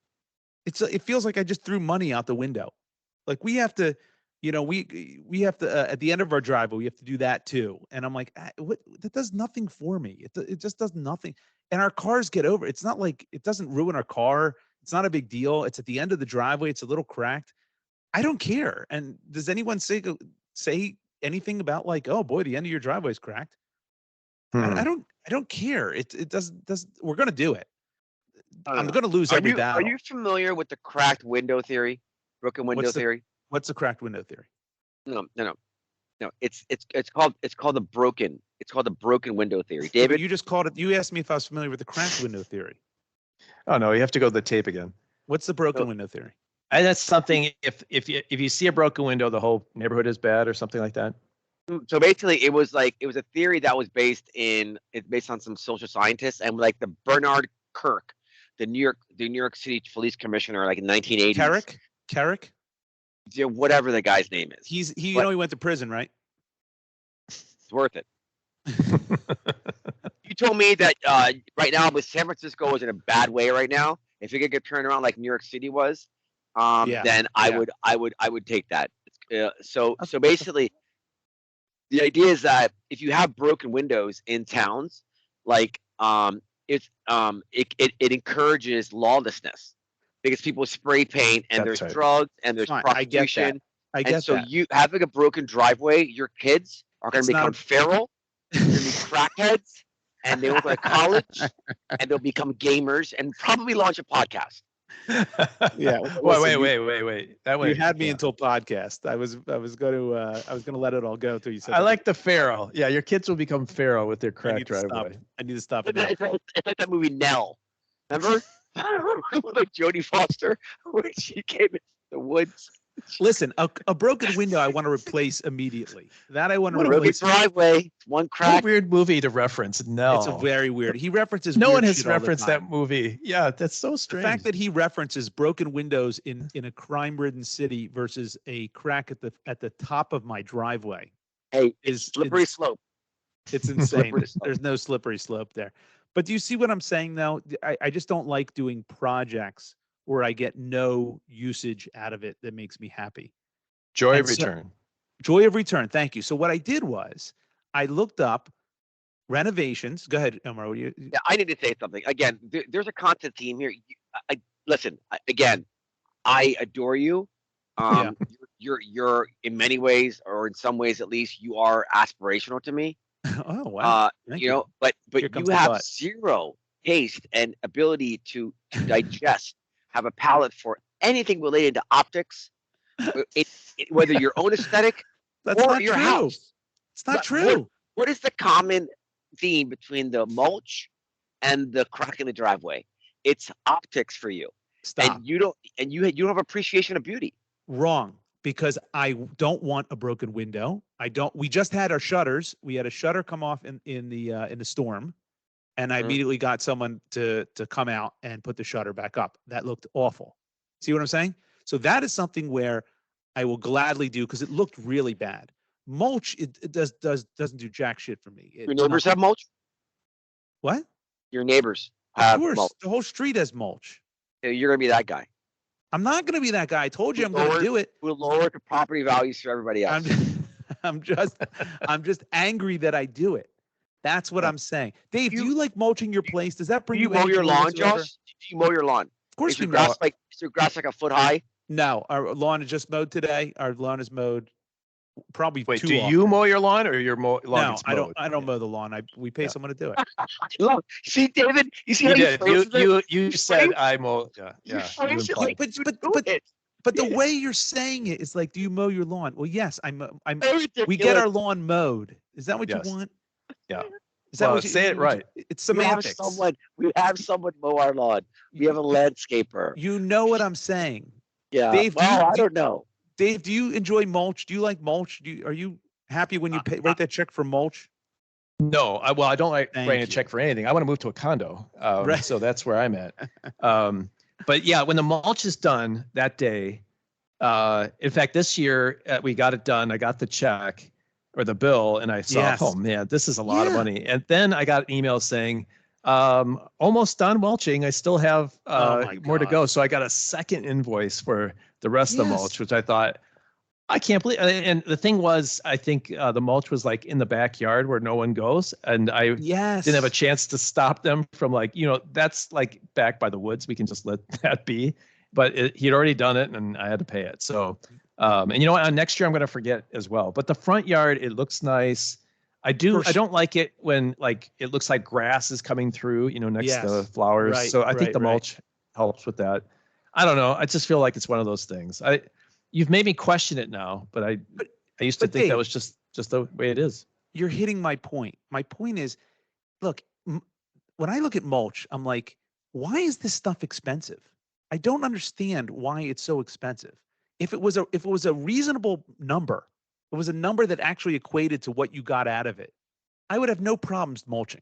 It feels like I just threw money out the window. Like we have to, we have to at the end of our driveway, we have to do that too. And I'm like, that does nothing for me. It just does nothing. And our cars get over. It's not like it doesn't ruin our car. It's not a big deal. It's at the end of the driveway. It's a little cracked. I don't care. And does anyone say anything about like, oh boy, the end of your driveway is cracked? I don't care. It does. We're going to do it. I'm going to lose every battle. Are you familiar with the cracked window theory? Broken window theory? What's the cracked window theory? No. It's called the broken window theory. David, you just called it. You asked me if I was familiar with the cracked window theory. Oh no, you have to go to the tape again. What's the broken window theory? And that's something. If you see a broken window, the whole neighborhood is bad, or something like that. So basically, it was a theory that was based on some social scientists, and like the Bernard Kirk, the New York City police commissioner, like in 1980s. Carrick? Yeah, whatever the guy's name is. He went to prison, right? It's worth it. You told me that right now, but San Francisco is in a bad way right now. If it could get turned around like New York City was, then I would take that. So basically, the idea is that if you have broken windows in towns, like it encourages lawlessness because people spray paint and there's drugs and there's prostitution. I get that. You having a broken driveway, your kids are going to become feral. They're going to be crackheads, and they will go to college, and they'll become gamers, and probably launch a podcast. Yeah. Wait. That way you had me until podcast. I was going to let it all go until you said. I like the Pharaoh. Yeah, your kids will become Pharaoh with their cracked driveway. I need to stop it. It's like that movie Nell. Remember? Like Jodie Foster, when she came into the woods. Listen, a broken window I want to replace immediately. That I want to replace. Driveway, one crack. What a weird movie to reference. No, it's a very weird. He references. No weird one has shit referenced all the time. that movie. Yeah, that's so strange. The fact that he references broken windows in a crime-ridden city versus a crack at the top of my driveway. Hey, is slippery slope. It's insane. There's no slippery slope there. But do you see what I'm saying, though? I just don't like doing projects where I get no usage out of it that makes me happy. Joy of return. Joy of return. Thank you. So what I did was I looked up renovations. Go ahead, Omar. Yeah, I need to say something. Again, there's a constant theme here. Listen, again, I adore you. You're in many ways, or in some ways at least, you are aspirational to me. Oh wow! You know, but you have zero taste and ability to digest, have a palate for anything related to optics, whether your own aesthetic or your house. It's not true. What is the common theme between the mulch and the crack in the driveway? It's optics for you. Stop. And you don't have appreciation of beauty. Wrong. Because I don't want a broken window. We just had our shutters. We had a shutter come off in the storm, and I immediately got someone to come out and put the shutter back up. That looked awful. See what I'm saying? So that is something where I will gladly do because it looked really bad. Mulch, it doesn't do jack shit for me. Your neighbors have mulch? What? Your neighbors have mulch. Of course, the whole street has mulch. You're gonna be that guy. I'm not going to be that guy. I told you I'm going to do it. We'll lower the property values for everybody else. I'm just angry that I do it. That's what I'm saying. Dave, do you like mulching your place? Does that bring you mow your lawn, Josh? Do you mow your lawn? Of course we mow. Is your grass like a foot high? No, our lawn is just mowed today. Our lawn is mowed probably Wait, do you mow your lawn or your lawn gets mowed? No, I don't mow the lawn. We pay someone to do it. Look, see, David, you see how you said I mow. Yeah. But the way you're saying it is like, do you mow your lawn? Well, yes, we get our lawn mowed. Is that what you want? Yeah. Is that what say it right? It's semantics. We have someone mow our lawn. We have a landscaper. You know what I'm saying? Yeah. Dave, I don't know. Dave, do you enjoy mulch? Do you like mulch? Are you happy when you write that check for mulch? No, I don't like writing a check for anything. I want to move to a condo, right. So that's where I'm at. But yeah, when the mulch is done that day, in fact, this year we got it done. I got the check or the bill, and I saw, oh man, this is a lot of money. And then I got an email saying, almost done mulching. I still have more to go. So I got a second invoice for the rest of the mulch, which I thought, I can't believe. And the thing was, I think the mulch was like in the backyard where no one goes. And I didn't have a chance to stop them from that's like back by the woods. We can just let that be. But he'd already done it and I had to pay it. So, and you know what, next year I'm going to forget as well. But the front yard, it looks nice. I don't like it when it looks like grass is coming through, next to flowers. Right, so I think the mulch helps with that. I don't know. I just feel like it's one of those things. You've made me question it now, but I used to think Dave, that was just the way it is. You're hitting my point. My point is, look, when I look at mulch, I'm like, why is this stuff expensive? I don't understand why it's so expensive. If it was a reasonable number, it was a number that actually equated to what you got out of it, I would have no problems mulching.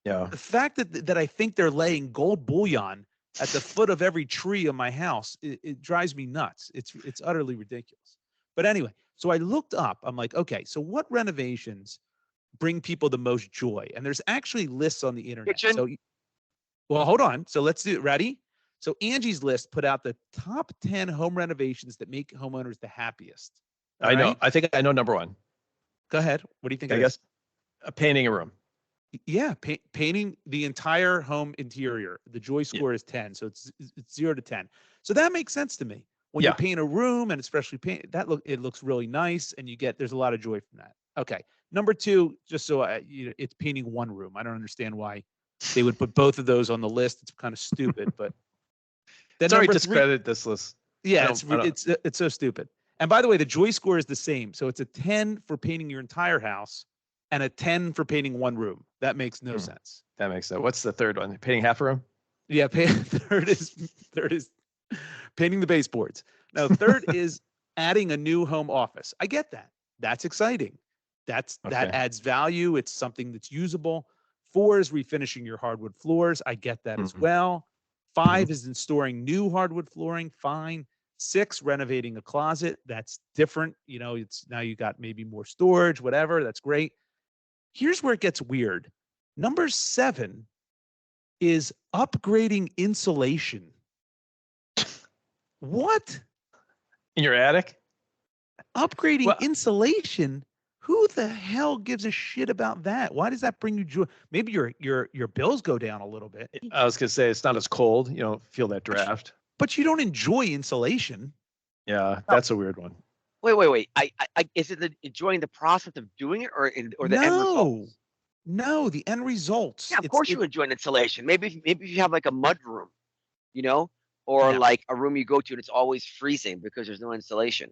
Yeah. The fact that I think they're laying gold bullion at the foot of every tree in my house, it drives me nuts. It's utterly ridiculous. But anyway, so I looked up. I'm like, okay, so what renovations bring people the most joy? And there's actually lists on the internet. Kitchen? So, well, hold on. So let's do it. Ready? So Angie's List put out the top 10 home renovations that make homeowners the happiest. I know. I think I know number one. Go ahead. What do you think? I guess painting a room. Yeah, painting the entire home interior. The joy score is 10, so it's 0 to 10. So that makes sense to me. When you paint a room, and especially paint it looks really nice, and there's a lot of joy from that. Okay, number 2, just so it's painting one room. I don't understand why they would put both of those on the list. It's kind of stupid, but Then Sorry, number 3, discredit this list. yeah, it's so stupid. And by the way, the joy score is the same. So it's a 10 for painting your entire house and a 10 for painting one room. That makes no sense. That makes sense. What's the third one? Painting half a room? Yeah, third is painting the baseboards. Now, third is adding a new home office. I get that. That's exciting. That adds value. It's something that's usable. 4 is refinishing your hardwood floors. I get that as well. 5 is installing new hardwood flooring. Fine. 6, renovating a closet. That's different. It's now you got maybe more storage, whatever. That's great. Here's where it gets weird. Number 7 is upgrading insulation. What? In your attic? Upgrading insulation? Who the hell gives a shit about that? Why does that bring you joy? Maybe your bills go down a little bit. I was gonna say it's not as cold. You don't feel that draft. But you don't enjoy insulation. Yeah, that's a weird one. Wait. Is it enjoying the process of doing it or the end result? No, the end results. Yeah, of course you enjoy insulation. Maybe if you have like a mud room, or like a room you go to and it's always freezing because there's no insulation.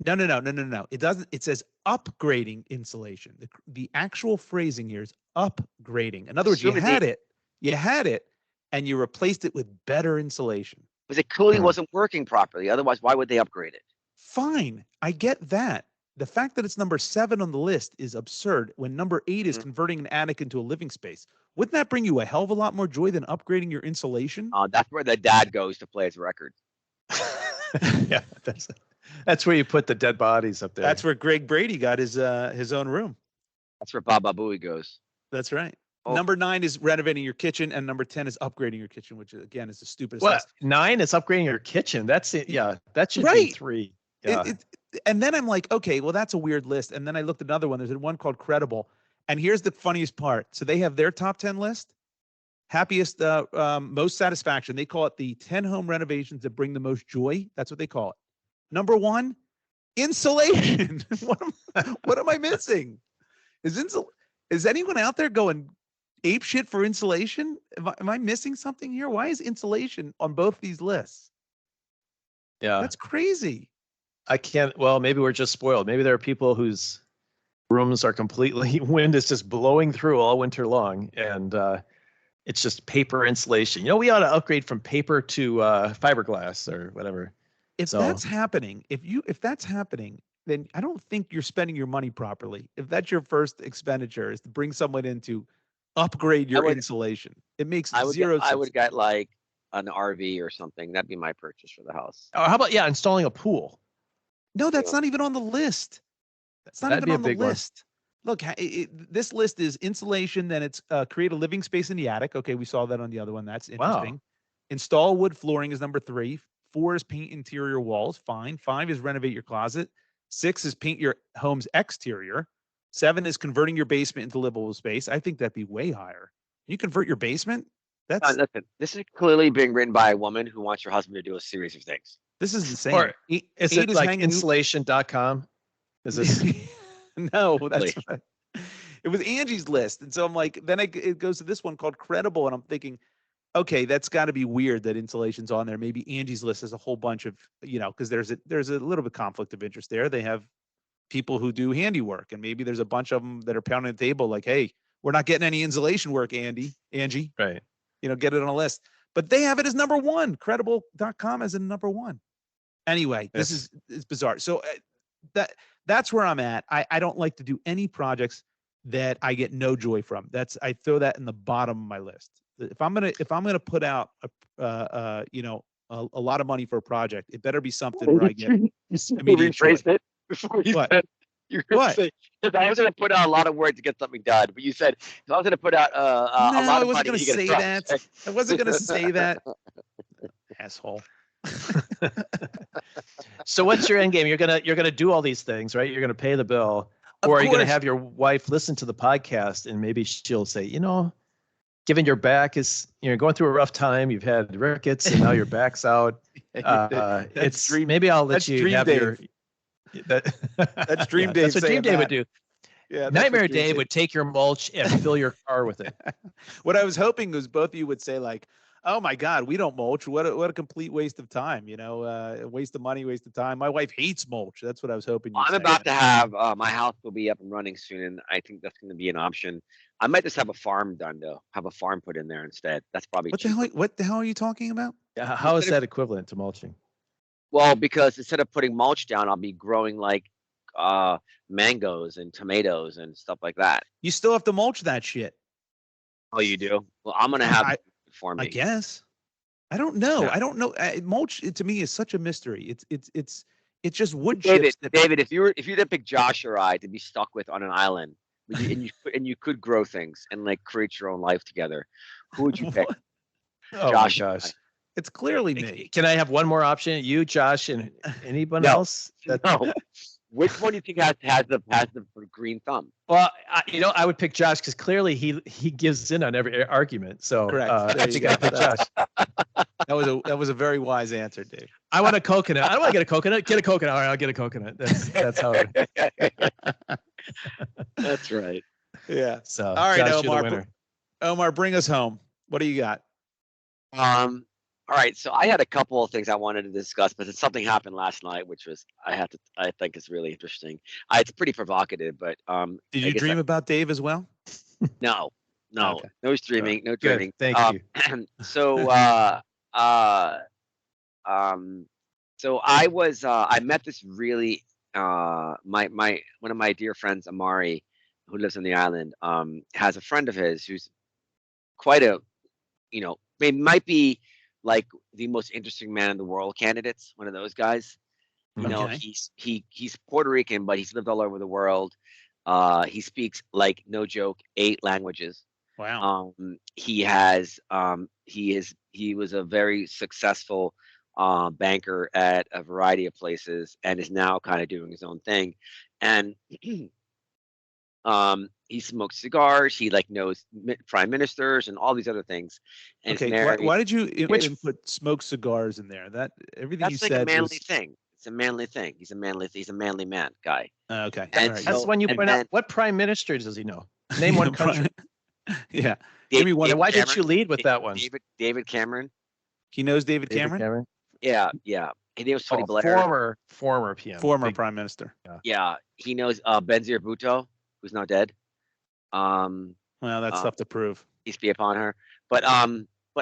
No. It doesn't. It says upgrading insulation. The actual phrasing here is upgrading. In other words, you had it, and you replaced it with better insulation. Because it clearly wasn't working properly. Otherwise, why would they upgrade it? Fine, I get that. The fact that it's number 7 on the list is absurd when number 8 is converting an attic into a living space. Wouldn't that bring you a hell of a lot more joy than upgrading your insulation? That's where the dad goes to play his record. Yeah, that's where you put the dead bodies up there. That's where Greg Brady got his own room. That's where Baba Booey goes. That's right. Oh. Number 9 is renovating your kitchen, and number 10 is upgrading your kitchen, which again is the stupidest. What? 9 is upgrading your kitchen. That's it. Yeah, that should be 3. Yeah. And then I'm like, okay, well, that's a weird list. And then I looked at another one. There's one called Credible. And here's the funniest part. So they have their top 10 list, happiest, most satisfaction. They call it the 10 home renovations that bring the most joy. That's what they call it. Number 1, insulation. What am I missing? Is anyone out there going ape shit for insulation? Am I missing something here? Why is insulation on both these lists? Yeah. That's crazy. I can't. Well, maybe we're just spoiled. Maybe there are people whose rooms are completely wind is just blowing through all winter long, and it's just paper insulation. We ought to upgrade from paper to fiberglass or whatever. If that's happening, then I don't think you're spending your money properly. If that's your first expenditure is to bring someone in to upgrade your insulation, it makes zero sense. I would get like an RV or something. That'd be my purchase for the house. Or how about installing a pool? No, that's not even on the list. That's not even on the list. Look, this list is insulation. Then it's create a living space in the attic. Okay, we saw that on the other one. That's interesting. Wow. Install wood flooring is number 3. 4 is paint interior walls. Fine. 5 is renovate your closet. 6 is paint your home's exterior. 7 is converting your basement into livable space. I think that'd be way higher. You convert your basement? Listen, this is clearly being written by a woman who wants her husband to do a series of things. This is insane. Or is it like insulation.com? Is this? No, that's not. It was Angie's list. And so I'm like, then it goes to this one called Credible. And I'm thinking, okay, that's got to be weird that insulation's on there. Maybe Angie's list has a whole bunch of, because there's a little bit conflict of interest there. They have people who do handiwork, and maybe there's a bunch of them that are pounding the table like, hey, we're not getting any insulation work, Angie. Right. Get it on a list. But they have it as number 1. Credible.com as in number 1. Anyway, this is bizarre. So that's where I'm at. I don't like to do any projects that I get no joy from. I throw that in the bottom of my list. If I'm gonna put out a lot of money for a project, it better be something where I get immediate joy. It before you said you're gonna say, I was gonna put out a lot of work to get something done, but you said I was gonna put out a lot of money. I wasn't gonna say that. Asshole. So what's your end game? You're gonna do all these things, right? You're gonna pay the bill, or are you gonna have your wife listen to the podcast and maybe she'll say, given your back is going through a rough time, you've had rickets and now your back's out. Maybe I'll let you have your. That's Dream Dave. That's what Dream Dave would do. Yeah, Nightmare Dave would take your mulch and fill your car with it. What I was hoping was both of you would say like, Oh my God, we don't mulch. What a complete waste of time. Waste of money, waste of time. My wife hates mulch. That's what I was hoping you'd I'm say. about to have my house will be up and running soon, and I think that's going to be an option. I might just have a farm done though. Have a farm put in there instead. That's probably cheaper. What the hell are you talking about? Yeah, how is that equivalent to mulching? Well, because instead of putting mulch down, I'll be growing like mangoes and tomatoes and stuff like that. You still have to mulch that shit. Oh, you do? Well, I'm gonna have it for me. I guess. I don't know. Yeah. I don't know. Mulch to me is such a mystery. It's just wood David, chips. David, if you did pick Josh or I to be stuck with on an island, and you could grow things and like create your own life together, who would you pick? Oh Josh. my gosh. It's clearly me. Can I have one more option? You, Josh, and anyone No. else? No. Which one do you think has the green thumb? Well, I would pick Josh because clearly he gives in on every argument. So Correct. I think I pick Josh. That was a very wise answer, Dave. I want a coconut. I don't want to get a coconut. Get a coconut. All right, I'll get a coconut. That's how. That's right. Yeah. So all right, Josh, you're the Omar. winner. Omar, bring us home. What do you got? All right, so I had a couple of things I wanted to discuss, but something happened last night, which was I think is really interesting. It's pretty provocative, but Did you dream about Dave as well? No, Okay. no streaming, no Good. dreaming. Thank you. So so I met this really my one of my dear friends, Amari, who lives on the island, has a friend of his who's quite a might be like the most interesting man in the world candidates, one of those guys. Okay. He's Puerto Rican, but he's lived all over the world. He speaks, like, no joke, 8 languages. Wow. He was a very successful banker at a variety of places and is now kind of doing his own thing. And he smokes cigars. He knows prime ministers and all these other things. And he's Okay. married. Why did you put smoke cigars in there? That everything That's you like a said manly was thing. It's a manly thing. He's a manly man guy. Okay. And All right. That's so- when you and point out then- what prime minister does he know? Name one country. Yeah. Give me one. David And why did Cameron? you lead with that one? David Cameron. He knows David David Cameron, Yeah. His name was Tony Oh, Blair. former PM. former Big- prime minister. Yeah, he knows Benazir Bhutto, who's now dead. Well, that's tough to prove. Peace be upon her. But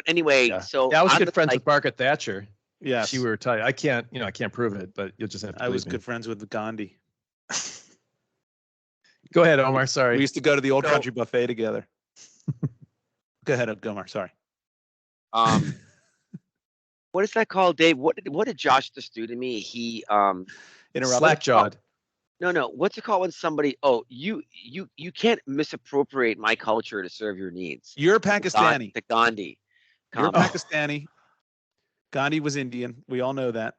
anyway, Yeah. so Yeah, I was I'm good friends like, with Margaret Thatcher. Yes. She were tight. I can't prove it, but you'll just have to. I was believe me. good friends with Gandhi. Go ahead, Omar. We Sorry. used to go to the old So- country buffet together. Go ahead, Omar. Sorry. what is that called, Dave? What did Josh just do to me? He Interrupted. Slack jawed. no, what's it called when somebody you can't misappropriate my culture to serve your needs. You're Pakistani. The Gandhi. You're comment. Pakistani. Gandhi was Indian. We all know that.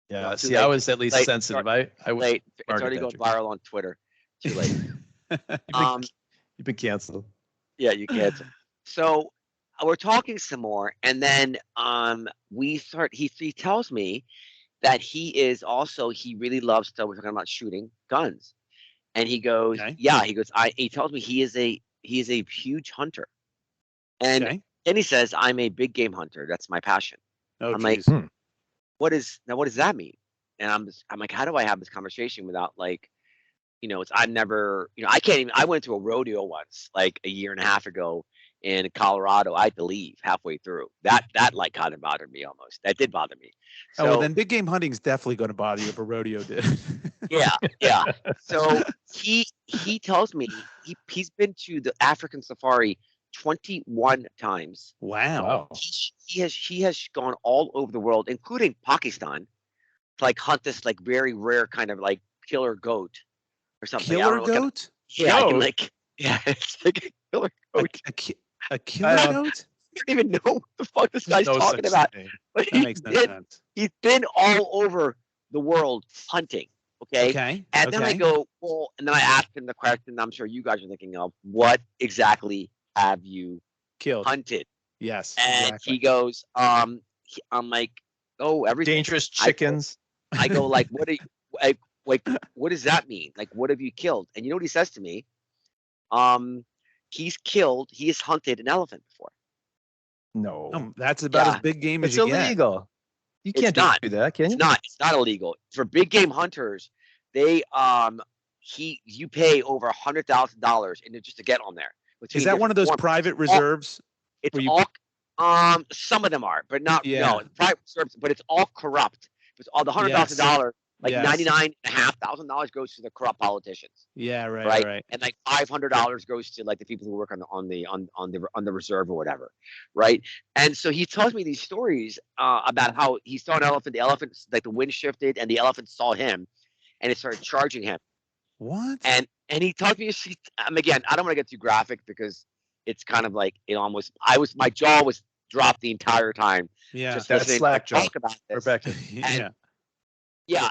Yeah. Too See, late. I was at least Late. sensitive. I was. Late. It's Margaret already going Thatcher. viral on Twitter. Too late. You've been canceled. Yeah, you can't. So we're talking some more, and then we start. He tells me that he really loves to. We're talking about shooting guns, and he goes, Okay. yeah. He goes. He tells me he is a huge hunter, and Okay. then he says, I'm a big game hunter. That's my passion. Oh, I'm like, geez. what does that mean? And I'm like, how do I have this conversation without I've never, I can't even. I went to a rodeo once, like a year and a half ago in Colorado. I had to leave halfway through. That kind of bothered me almost. That did bother me. So, Oh, well, then big game hunting is definitely going to bother you if a rodeo did. yeah. So he tells me he's been to the African safari 21 times. Wow. He has gone all over the world, including Pakistan, to hunt this very rare kind of killer goat or something. I Killer don't know what kind of- goat? it's like a killer goat. A killer goat? I don't even know what the fuck this guy's No talking such about. thing. But That makes no sense. he's been all over the world hunting. Okay. Okay. And then I go, well, and then I asked him the question I'm sure you guys are thinking of: what exactly have you Killed. hunted? Yes. And exactly. he goes, I'm like, oh, everything. Dangerous chickens. I go, what do you, what does that mean? What have you killed? And you know what he says to me? He has hunted an elephant before. No. That's about Yeah. as big game as It's you get. illegal. You It's can't not. do that, can It's you? not. It's not illegal. For big game hunters, they you pay over $100,000 just to get on there. Is that one of those private reserves? It's where you- all some of them are, but not no private reserves, but it's all corrupt. It's all the $100,000, like $99,500 goes to the corrupt politicians. Yeah, right. And like $500 goes to like the people who work on the reserve or whatever, right? And so he tells me these stories about how he saw an elephant. The elephant, like the wind shifted, and the elephant saw him, and it started charging him. What? And he tells me, again, I don't want to get too graphic because it's kind of like my jaw was dropped the entire time. Yeah, just that's slack jaw. Talk about this. Rebecca.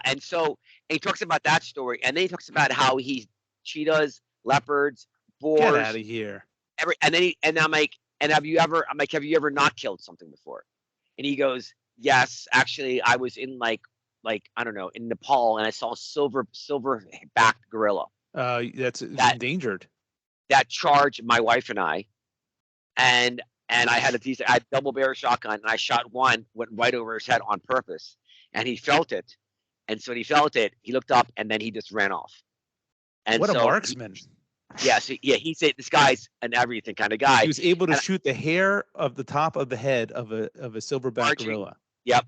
And so he talks about that story, and then he talks about how he's cheetahs, leopards, boars. Get out of here. And I'm like, have you ever not killed something before? And he goes, yes, actually, I was in like I don't know, in Nepal, and I saw a silver-backed gorilla. That's endangered. That charged my wife and I, and I had a double barrel shotgun, and I shot one, went right over his head on purpose, and he felt it. And so when he felt it, he looked up, and then he just ran off. And what a marksman! He said this guy's an everything kind of guy. He was able to shoot the hair of the top of the head of a silverback gorilla. Yep.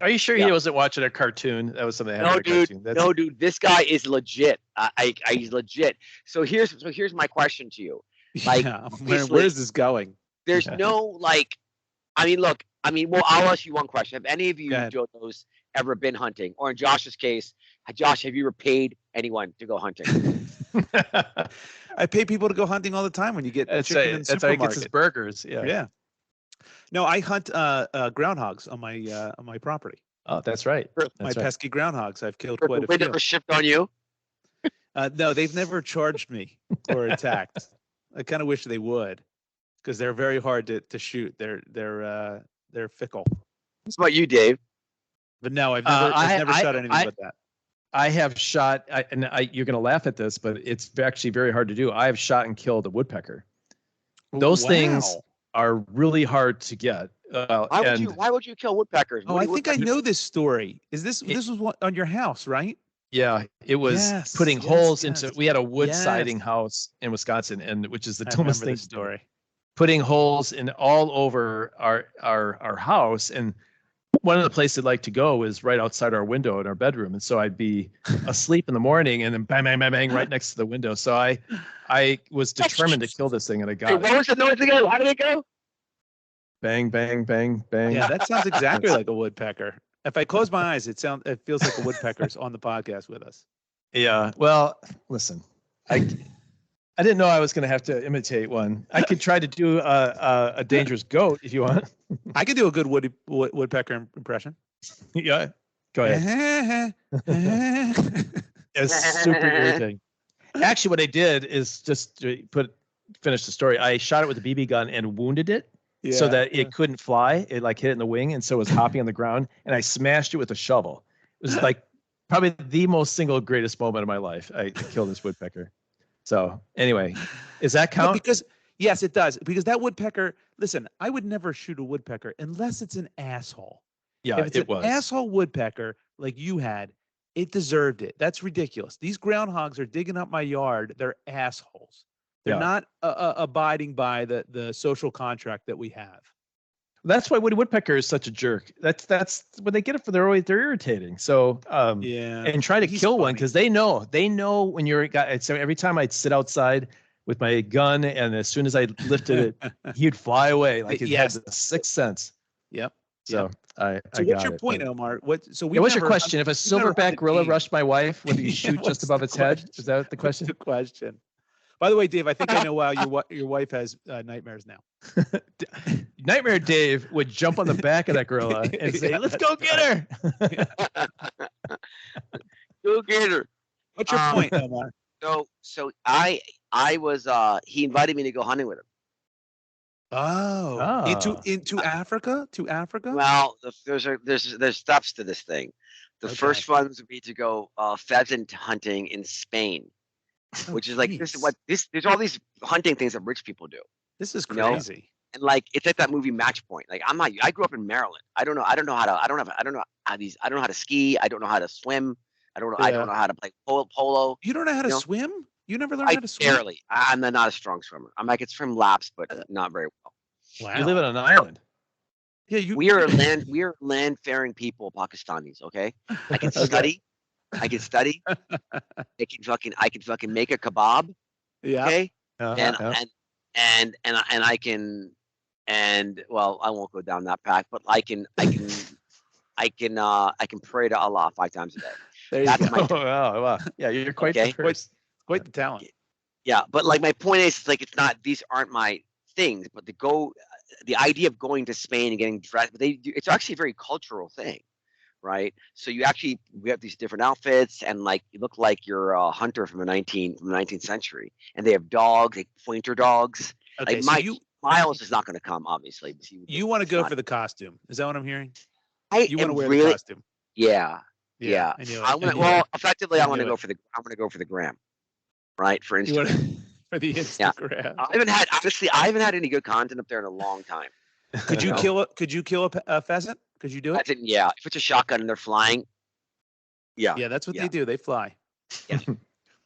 Are you sure he wasn't watching a cartoon? That was something. No, dude. This guy is legit. He's legit. So here's my question to you. Like, where is this going? There's no like. Well, I'll ask you one question. Have any of you, Jotos, ever been hunting? Or in Josh's case, Josh, have you ever paid anyone to go hunting? I pay people to go hunting all the time when you get chicken in the That's how he gets his burgers. Yeah. No, I hunt groundhogs on my property. Oh, that's right. Pesky groundhogs. I've killed quite a few. They never shipped on you? No, they've never charged me or attacked. I kind of wish they would, because they're very hard to shoot. They're fickle. What about you, Dave? But no, I've never shot anything but that. I have shot, you're going to laugh at this, but it's actually very hard to do. I have shot and killed a woodpecker. Those things are really hard to get. Why would you kill woodpeckers? I think I know this story. This was on your house, right? Yeah, it was putting holes into. We had a wood siding house in Wisconsin, which is the dumbest thing. Story. Putting holes in all over our house, and one of the places I'd like to go is right outside our window in our bedroom, and so I'd be asleep in the morning, and then bang, bang, bang, bang, right next to the window. So I was determined to kill this thing, and I got it. What was the noise again? How did it go? Bang, bang, bang, bang. Yeah, that sounds exactly like a woodpecker. If I close my eyes, it feels like a woodpecker's on the podcast with us. Yeah. Well, listen, I didn't know I was going to have to imitate one. I could try to do a dangerous goat if you want. I could do a good woodpecker impression. Yeah. Go ahead. It's super irritating. Actually, what I did is just to finish the story. I shot it with a BB gun and wounded it. So that it couldn't fly. It like hit it in the wing, and so it was hopping on the ground. And I smashed it with a shovel. It was like probably the most greatest moment of my life. I killed this woodpecker. So anyway, does that count? No, because yes, it does. Because that woodpecker. Listen, I would never shoot a woodpecker unless it's an asshole. Yeah, if it's an asshole woodpecker like you had, it deserved it. That's ridiculous. These groundhogs are digging up my yard. They're assholes. They're not abiding by the social contract that we have. That's why Woody Woodpecker is such a jerk. That's when they get it they're irritating. So and try to kill one because they know when you're a guy. So every time I'd sit outside with my gun, and as soon as I lifted it, he'd fly away like he has a sixth sense. Yep. So So what's your point, Omar? What's your question? If a silverback gorilla rushed my wife, would you shoot just above its head? Is that the question? What's the question. By the way, Dave, I think I know why your wife has nightmares now. Nightmare Dave would jump on the back of that gorilla and say, "Let's go get her." Go get her. What's your point, Omar? So I was he invited me to go hunting with him. Into Africa? To Africa? Well, there's steps to this thing. The first one would be to go pheasant hunting in Spain. Which is like there's all these hunting things that rich people do. This is crazy. And like it's like that movie Match Point. Like I grew up in Maryland. I don't know how to ski. I don't know how to swim. I don't know how to play polo. You don't know how to swim? You never learned how to swim? Barely. I'm not a strong swimmer. I could swim laps, but not very well. Wow. You live on an island. Yeah, we are land faring people, Pakistanis, okay? I can study. I can study. I can fucking make a kebab. Yeah. Okay? And I can, and well, I won't go down that path, but I can pray to Allah 5 times a day. That's my wow. Yeah, you're quite quite the talent. Yeah, but like my point is, it's like these aren't my things, but the idea of going to Spain and getting dressed, it's actually a very cultural thing, right? So we have these different outfits, and like you look like you're a hunter from the 19th century, and they have dogs, like pointer dogs. Okay, like Miles is not going to come, obviously. You want to go for the costume? Is that what I'm hearing? You want to wear the costume? Yeah. Effectively, I want to go for the gram, right? For Instagram. For the Instagram. Yeah. I haven't had any good content up there in a long time. Could you kill a pheasant? Could you do it? Yeah. If it's a shotgun and they're flying. Yeah. Yeah, that's what they do. They fly.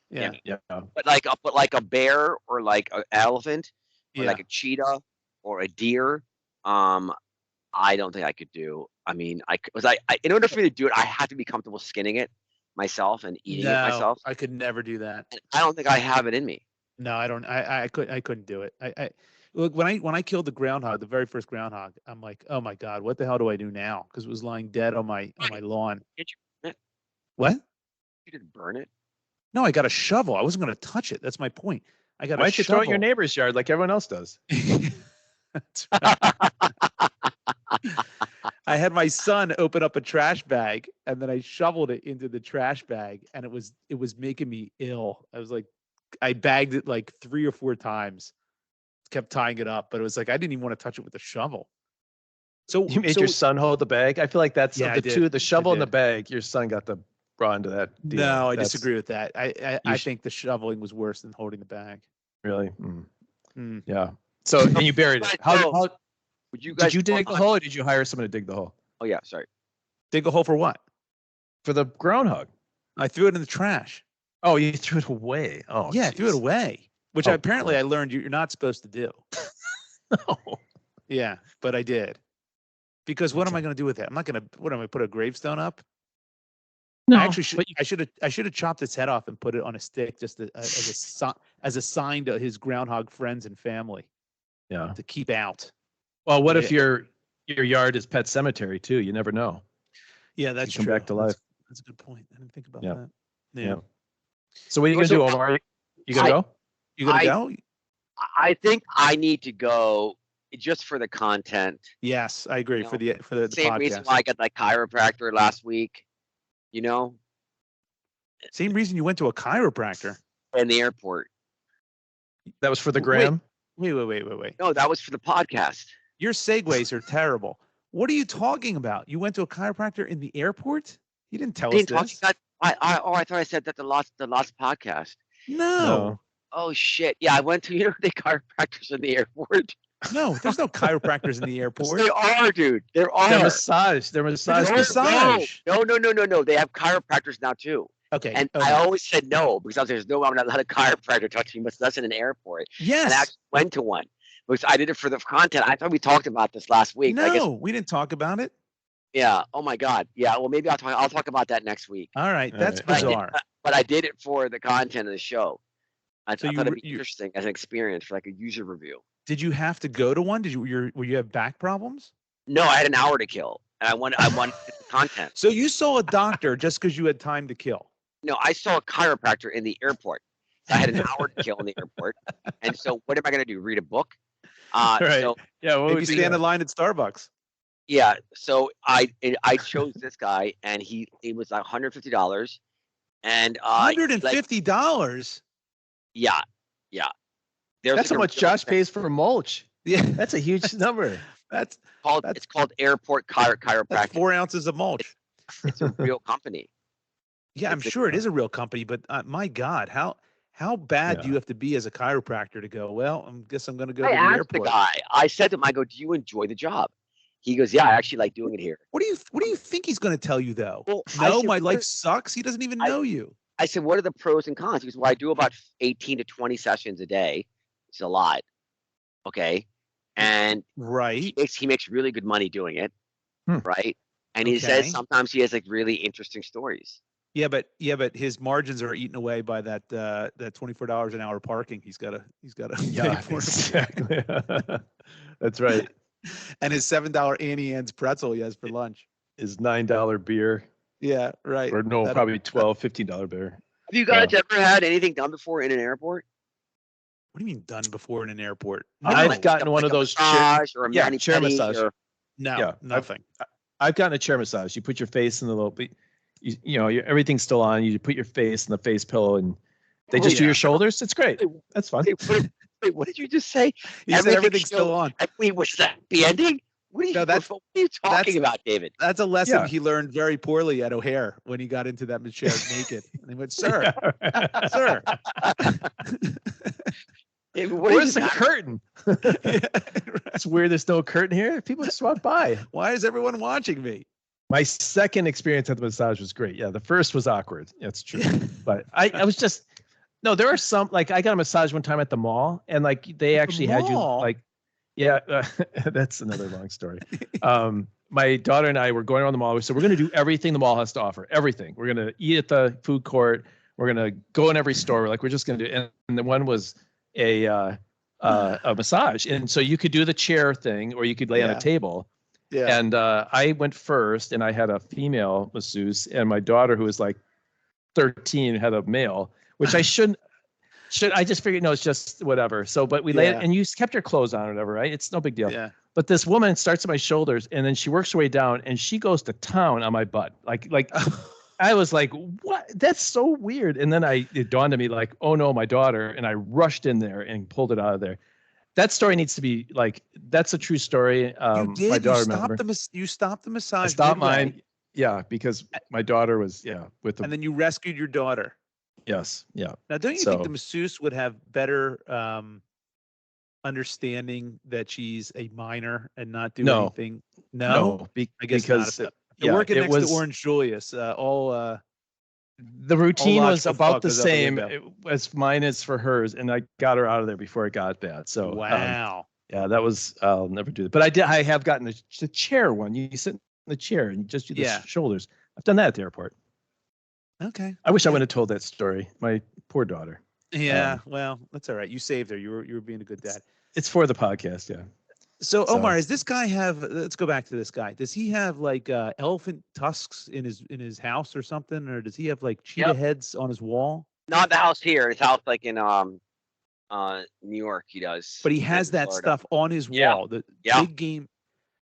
Yeah. Yeah. But like a bear or like an elephant or like a cheetah or a deer, I don't think I could do. I mean, in order for me to do it, I have to be comfortable skinning it myself and eating it myself. I could never do that. And I don't think I have it in me. No, I don't. I couldn't do it. I look, when I killed the groundhog, the very first groundhog, I'm like, oh my God, what the hell do I do now? Because it was lying dead on my lawn. Did you burn it? What? You didn't burn it? No, I got a shovel. I wasn't going to touch it. That's my point. I got. Why don't you throw it in your neighbor's yard like everyone else does? That's right. I had my son open up a trash bag, and then I shoveled it into the trash bag, and it was making me ill. I was like, I bagged it like 3 or 4 times, kept tying it up, but it was like I didn't even want to touch it with a shovel. So you made your son hold the bag? I feel like that's the two, the shovel and the bag. Your son got the bra into that deal. No, I disagree with that. I think the shoveling was worse than holding the bag. Really? Yeah. So and you buried it. How did you dig the hole, or did you hire someone to dig the hole? Oh yeah, sorry. Dig a hole for what? For the groundhog. I threw it in the trash. Oh, you threw it away. Oh, yeah, I threw it away, which apparently I learned you're not supposed to do. No. Yeah, but I did. Because what am I going to do with that? I'm not going to. What am I put a gravestone up? No. Actually, I should have chopped its head off and put it on a stick just as a sign to his groundhog friends and family. Yeah. To keep out. Well, what if your yard is pet cemetery too? You never know. Yeah, that's true. Come back to life. That's a good point. I didn't think about that. Yeah. So what are you gonna do, Omar? You gonna go? You gonna go? I think I need to go just for the content. Yes, I agree. For the same podcast. Reason why I got that chiropractor last week. Same reason you went to a chiropractor. In the airport. That was for the gram? Wait. No, that was for the podcast. Your segues are terrible. What are you talking about? You went to a chiropractor in the airport? You didn't tell us this. I thought I said that the last podcast. No. Oh shit! Yeah, I went to the chiropractors in the airport. No, there's no chiropractors in the airport. There are, dude. There are. They're massage. No. No. They have chiropractors now too. Okay. And I always said no because there's no, I'm not allowed a chiropractor touching me, but that's in an airport. Yes. And I actually went to one because I did it for the content. I thought we talked about this last week. No, we didn't talk about it. Yeah. Oh my God. Yeah. Well, maybe I'll talk about that next week. All right. That's bizarre. But I did it for the content of the show. I thought it'd be interesting as an experience for like a user review. Did you have to go to one? Were you have back problems? No, I had an hour to kill, and I wanted content. So you saw a doctor just because you had time to kill? No, I saw a chiropractor in the airport. I had an hour to kill in the airport, and so what am I going to do? Read a book? Right. So, maybe stand in line at Starbucks. Yeah. So I chose this guy, and it was like $150, and $150. Yeah. That's how much Josh pays for mulch. Yeah, that's a huge number. It's called Airport Chiropractic. That's 4 ounces of mulch. It's a real company. Yeah, I'm sure it is a real company, but my God, how How bad do you have to be as a chiropractor to go, well, I guess I'm going to go I to the asked airport? the guy. I said to him, I go, do you enjoy the job? He goes, yeah, I actually like doing it here. What do you think he's going to tell you though? Well, no, my life sucks. He doesn't even know you. I said, what are the pros and cons? He goes, well, I do about 18 to 20 sessions a day. It's a lot. Okay. And right. He makes really good money doing it. Right. And he says sometimes he has like really interesting stories. Yeah, but his margins are eaten away by that $24 an hour parking. He's got to pay for exactly. That's right. And his $7 Annie Ann's pretzel he has for lunch. His $9 beer. Yeah, right. Or no, probably $15 beer. Have you guys ever had anything done before in an airport? What do you mean done before in an airport? No, I've gotten one of those massage or a chair massage. No, nothing. I've gotten a chair massage. You put your face in the little, everything's still on. You put your face in the face pillow, and they just do your shoulders. It's great. That's fun. Wait, what did you just say? He said everything's still on. Wait, was that the ending? What are you talking about, David? That's a lesson he learned very poorly at O'Hare when he got into that chair naked. And he went, sir, sir. David, where's the curtain? It's weird. There's no curtain here. People just walk by. Why is everyone watching me? My second experience at the massage was great. Yeah, the first was awkward. That's true. But I was just, no, there are some, like I got a massage one time at the mall, and like they actually had you like, that's another long story. My daughter and I were going around the mall. We said, we're going to do everything the mall has to offer. Everything. We're going to eat at the food court. We're going to go in every store. We're just going to do, and the one was a massage. And so you could do the chair thing, or you could lay on a table. Yeah. And I went first, and I had a female masseuse, and my daughter, who was like 13, had a male, which I shouldn't. I just figured, no, it's just whatever. So, but we laid, and you kept your clothes on or whatever, right? It's no big deal. Yeah. But this woman starts at my shoulders, and then she works her way down, and she goes to town on my butt. Like I was like, what? That's so weird. And then it dawned on me, like, oh no, my daughter. And I rushed in there and pulled it out of there. That story needs to be like, that's a true story. You did. My daughter you stopped the massage. I stopped mine. Yeah, because my daughter was with them. And then you rescued your daughter. Yes. Yeah. Now, don't you think the masseuse would have better understanding that she's a minor and not do anything? No, I guess because not. You're working next to Orange Julius. The routine was about the same as mine is for hers, and I got her out of there before it got bad. So wow. That was, I'll never do that. But I have gotten the chair one. You sit in the chair and you just do the shoulders. I've done that at the airport. Okay. I wish I would have told that story. My poor daughter. Yeah. Well, that's all right. You saved her. You were being a good dad. It's for the podcast. Yeah. So Omar, does this guy have? Let's go back to this guy. Does he have like elephant tusks in his house or something, or does he have like cheetah heads on his wall? Not the house here. His house like in New York. He does. But he has that stuff on his wall. The big game.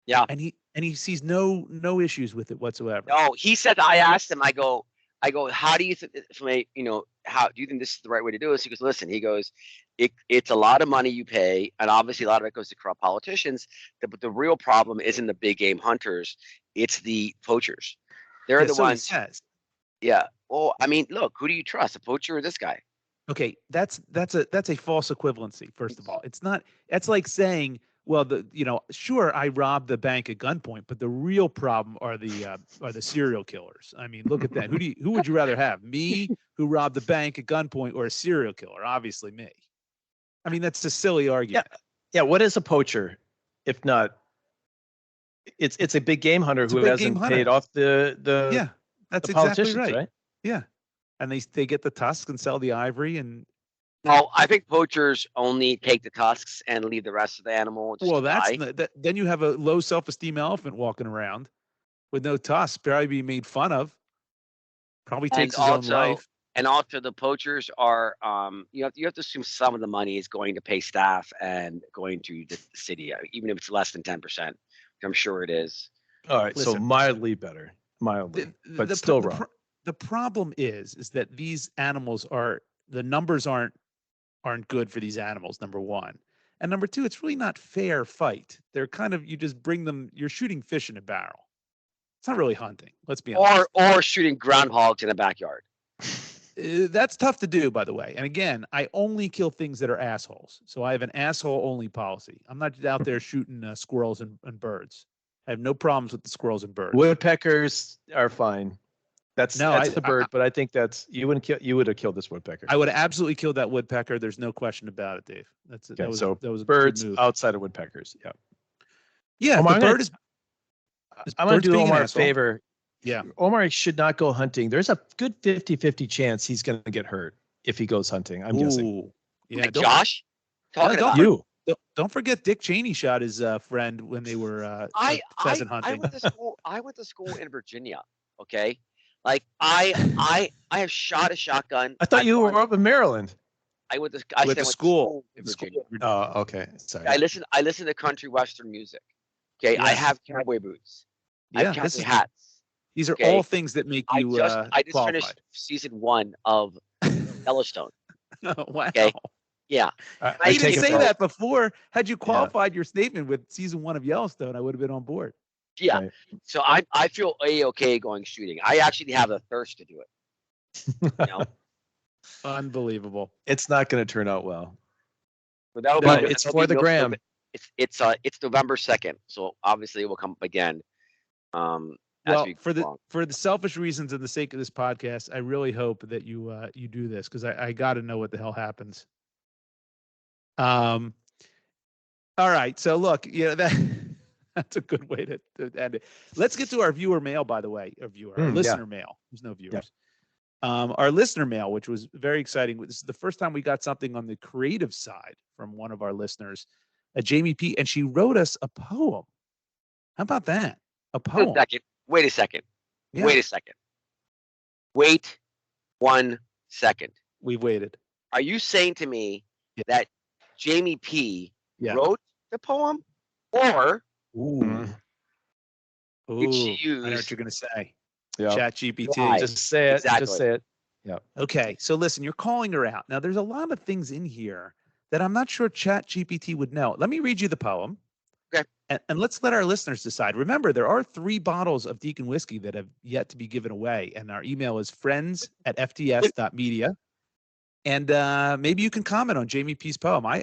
Yeah. And he sees no issues with it whatsoever. No, he said. I asked him. I go. How do you think? How do you think this is the right way to do this? He goes, listen. He goes, it's a lot of money you pay, and obviously a lot of it goes to corrupt politicians. But the real problem isn't the big game hunters; it's the poachers. They're the ones. Yeah. Well, I mean, look, who do you trust, a poacher or this guy? Okay, that's a false equivalency. First of all, it's not. That's like saying, well, sure, I robbed the bank at gunpoint, but the real problem are the serial killers. I mean, look at that. Who would you rather have? Me, who robbed the bank at gunpoint, or a serial killer? Obviously, me. I mean, that's a silly argument. Yeah. What is a poacher, if not? It's a big game hunter who hasn't paid off the that's the exactly right. Yeah, and they get the tusks and sell the ivory and. No, I think poachers only take the tusks and leave the rest of the animal. Well, then you have a low self-esteem elephant walking around with no tusks, probably being made fun of. Probably takes his own life. And also, the poachers are you have to assume some of the money is going to pay staff and going to the city, even if it's less than 10%. I'm sure it is. All right, so mildly better, but still wrong. The problem is that these animals the numbers aren't good for these animals, number one. And number two, it's really not fair fight. They're kind of, you just bring them, you're shooting fish in a barrel. It's not really hunting. Let's be honest. Or shooting groundhogs in a backyard. That's tough to do, by the way. And again, I only kill things that are assholes. So I have an asshole only policy. I'm not out there shooting squirrels and birds. I have no problems with the squirrels and birds. Woodpeckers are fine. That's a bird, but I think you would have killed this woodpecker. I would have absolutely killed that woodpecker. There's no question about it, Dave. That was a birds good move. Outside of woodpeckers. Yeah. Yeah. Omar, I'm going to do Omar a asshole. favor. Yeah. Omar should not go hunting. There's a good 50-50 chance he's going to get hurt if he goes hunting. I'm guessing. Yeah. Josh, talking about you. Don't forget Dick Cheney shot his friend when they were pheasant hunting. I went to school in Virginia. Okay. Like I have shot a shotgun. I thought you were up in Maryland. I went to school in Virginia. Oh, okay. Sorry. I listen to country western music. Okay. Yes. I have cowboy boots. I have cowboy hats. These are all things that make you I just finished season 1 of Yellowstone. Oh, wow. Okay. Yeah. I didn't say that before. Had you qualified your statement with season 1 of Yellowstone, I would have been on board. Yeah. Right. So I feel okay going shooting. I actually have the thirst to do it. You know? Unbelievable. It's not going to turn out well. But it's for the gram. It's November 2nd, so obviously it will come up again. Well, for the selfish reasons and the sake of this podcast, I really hope that you do this because I got to know what the hell happens. All right. So look, that's a good way to end it. Let's get to our viewer mail, by the way, our listener mail. There's no viewers. Yeah. Our listener mail, which was very exciting. This is the first time we got something on the creative side from one of our listeners, Jamie P. And she wrote us a poem. How about that? A poem. Wait a second. Yeah. Wait 1 second. We've waited. Are you saying to me that Jamie P. wrote the poem, or did she use? I know what you're going to say. Yeah. ChatGPT. Right. Just say it. Exactly. Just say it. Yeah. Okay. So listen, you're calling her out. Now, there's a lot of things in here that I'm not sure ChatGPT would know. Let me read you the poem. Okay. And let's let our listeners decide. Remember, there are 3 bottles of Deacon whiskey that have yet to be given away. And our email is friends@fts.media. And maybe you can comment on Jamie P's poem. I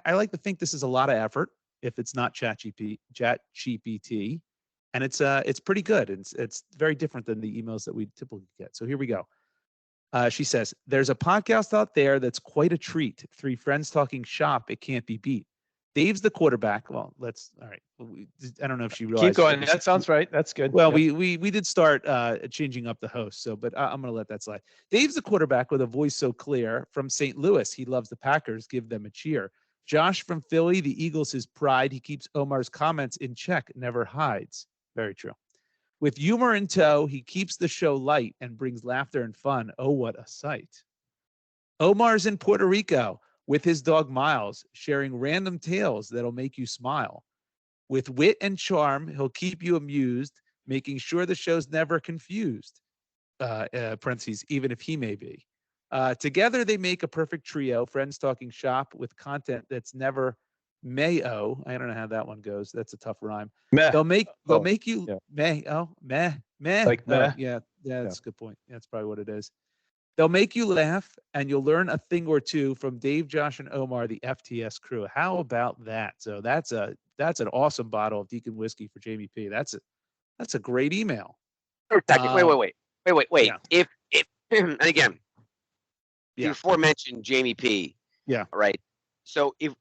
like to think this is a lot of effort if it's not ChatGPT. And it's pretty good. It's very different than the emails that we typically get. So here we go. She says, there's a podcast out there that's quite a treat. 3 friends talking shop. It can't be beat. Dave's the quarterback. Well, all right. I don't know if she realized. Keep going. That sounds right. That's good. Well, we did start changing up the host. So, but I'm going to let that slide. Dave's the quarterback with a voice so clear. From St. Louis, he loves the Packers. Give them a cheer. Josh from Philly, the Eagles, his pride. He keeps Omar's comments in check, never hides. Very true. With humor in tow, he keeps the show light and brings laughter and fun. Oh, what a sight. Omar's in Puerto Rico with his dog Miles, sharing random tales that'll make you smile. With wit and charm, he'll keep you amused, making sure the show's never confused. Parentheses, even if he may be. Together, they make a perfect trio, friends talking shop with content that's never mayo. I don't know how that one goes. That's a tough rhyme. Meh. They'll make you meh. Like meh. Yeah, that's a good point. That's probably what it is. They'll make you laugh, and you'll learn a thing or two from Dave, Josh, and Omar, the FTS crew. How about that? So that's an awesome bottle of Deacon whiskey for Jamie P. That's a great email. Wait. Yeah. If and again, the aforementioned Jamie P. Yeah. Right. So if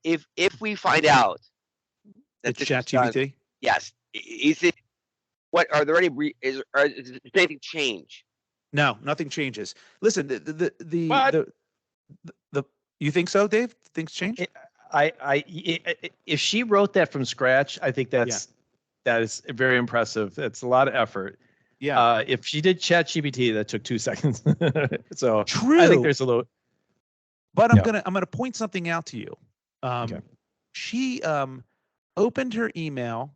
we find out that it's ChatGPT, yes, is it? What are there any? Does anything change? No, nothing changes. Listen, the you think so, Dave? Things change? If she wrote that from scratch, I think that is very impressive. It's a lot of effort. Yeah. If she did ChatGPT, that took 2 seconds. So true. I think there's a little. But I'm gonna point something out to you. Okay. She opened her email,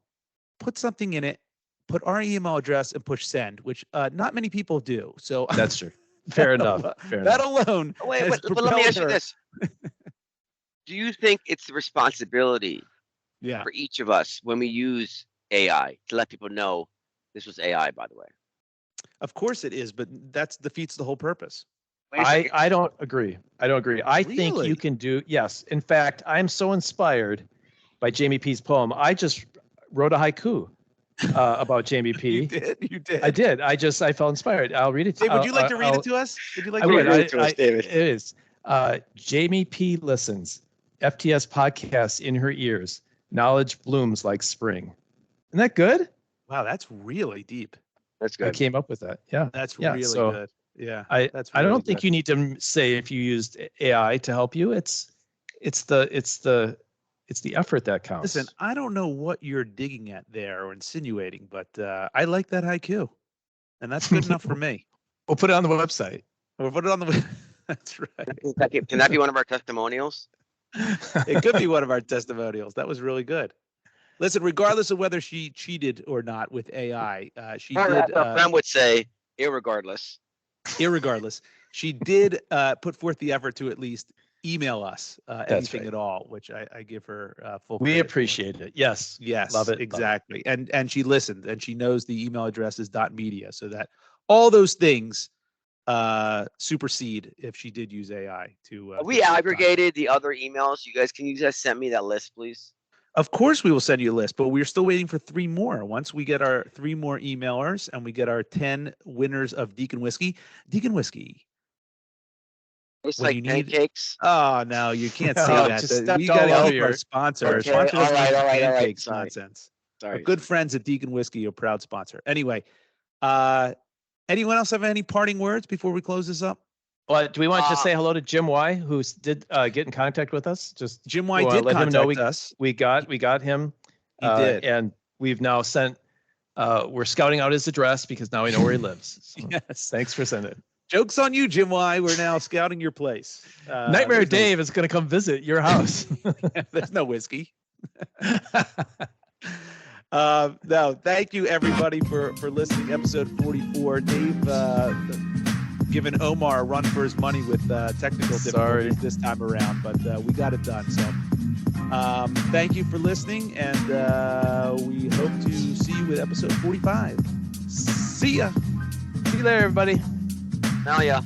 put something in it, put our email address, and push send, which not many people do. So that's true. Fair enough. That alone. Wait, but let me ask you this: do you think it's the responsibility for each of us when we use AI to let people know this was AI? By the way, of course it is, but that defeats the whole purpose. Wait a second. I don't agree. I think Really? you can do, yes. In fact, I'm so inspired by Jamie P's poem. I just wrote a haiku about Jamie P. You did. I did. I felt inspired. I'll read it. Dave, would you like to read it to us? Would you like I to would. read it? to us, David. It is. Jamie P listens. FTS podcasts in her ears. Knowledge blooms like spring. Isn't that good? Wow, that's really deep. That's I good. came up with that. Yeah. That's Yeah, really so good. Yeah. I That's I really don't think good. you need to say if you used AI to help you. It's the effort that counts. Listen, I don't know what you're digging at there or insinuating, but I like that haiku, and that's good enough for me. We'll put it on the website. We'll put it on the. That's right. Can that be one of our testimonials? It could be one of our testimonials. That was really good. Listen, regardless of whether she cheated or not with AI, she did. A friend would say, irregardless. Irregardless, she did put forth the effort to at least email us anything right. at all, which I give her full. We credit for. appreciate it. Yes. Yes, Love it. exactly. And she listened, and she knows the email address is .media, so that all those things supersede if she did use AI to. We aggregated the other emails. You guys send me that list, please? Of course, we will send you a list, but we're still waiting for 3 more. Once we get our 3 more emailers and we get our 10 winners of Deacon Whiskey. It's What do like you need? pancakes. Oh no, you can't say Oh, that. just We stepped got to all over help our your- sponsor. Our Okay, sponsor doesn't all right, make all right. pancakes Sorry. nonsense. Our Sorry. good friends at Deacon Whiskey, a proud sponsor. Anyway, anyone else have any parting words before we close this up? Well, do we want to say hello to Jim Y, who did get in contact with us? Just Jim Y we did let him know contact us. we got him. He did. And we've now sent. We're scouting out his address because now we know where he lives. So Yes. thanks for sending it. Joke's on you, Jim Y. We're now scouting your place. Nightmare there's Dave is going to come visit your house. There's no whiskey. No, thank you everybody for listening. Episode 44. Dave giving Omar a run for his money with technical difficulties this time around, but we got it done. So thank you for listening, and we hope to see you with episode 45. See ya. See you later, everybody. Now, yeah.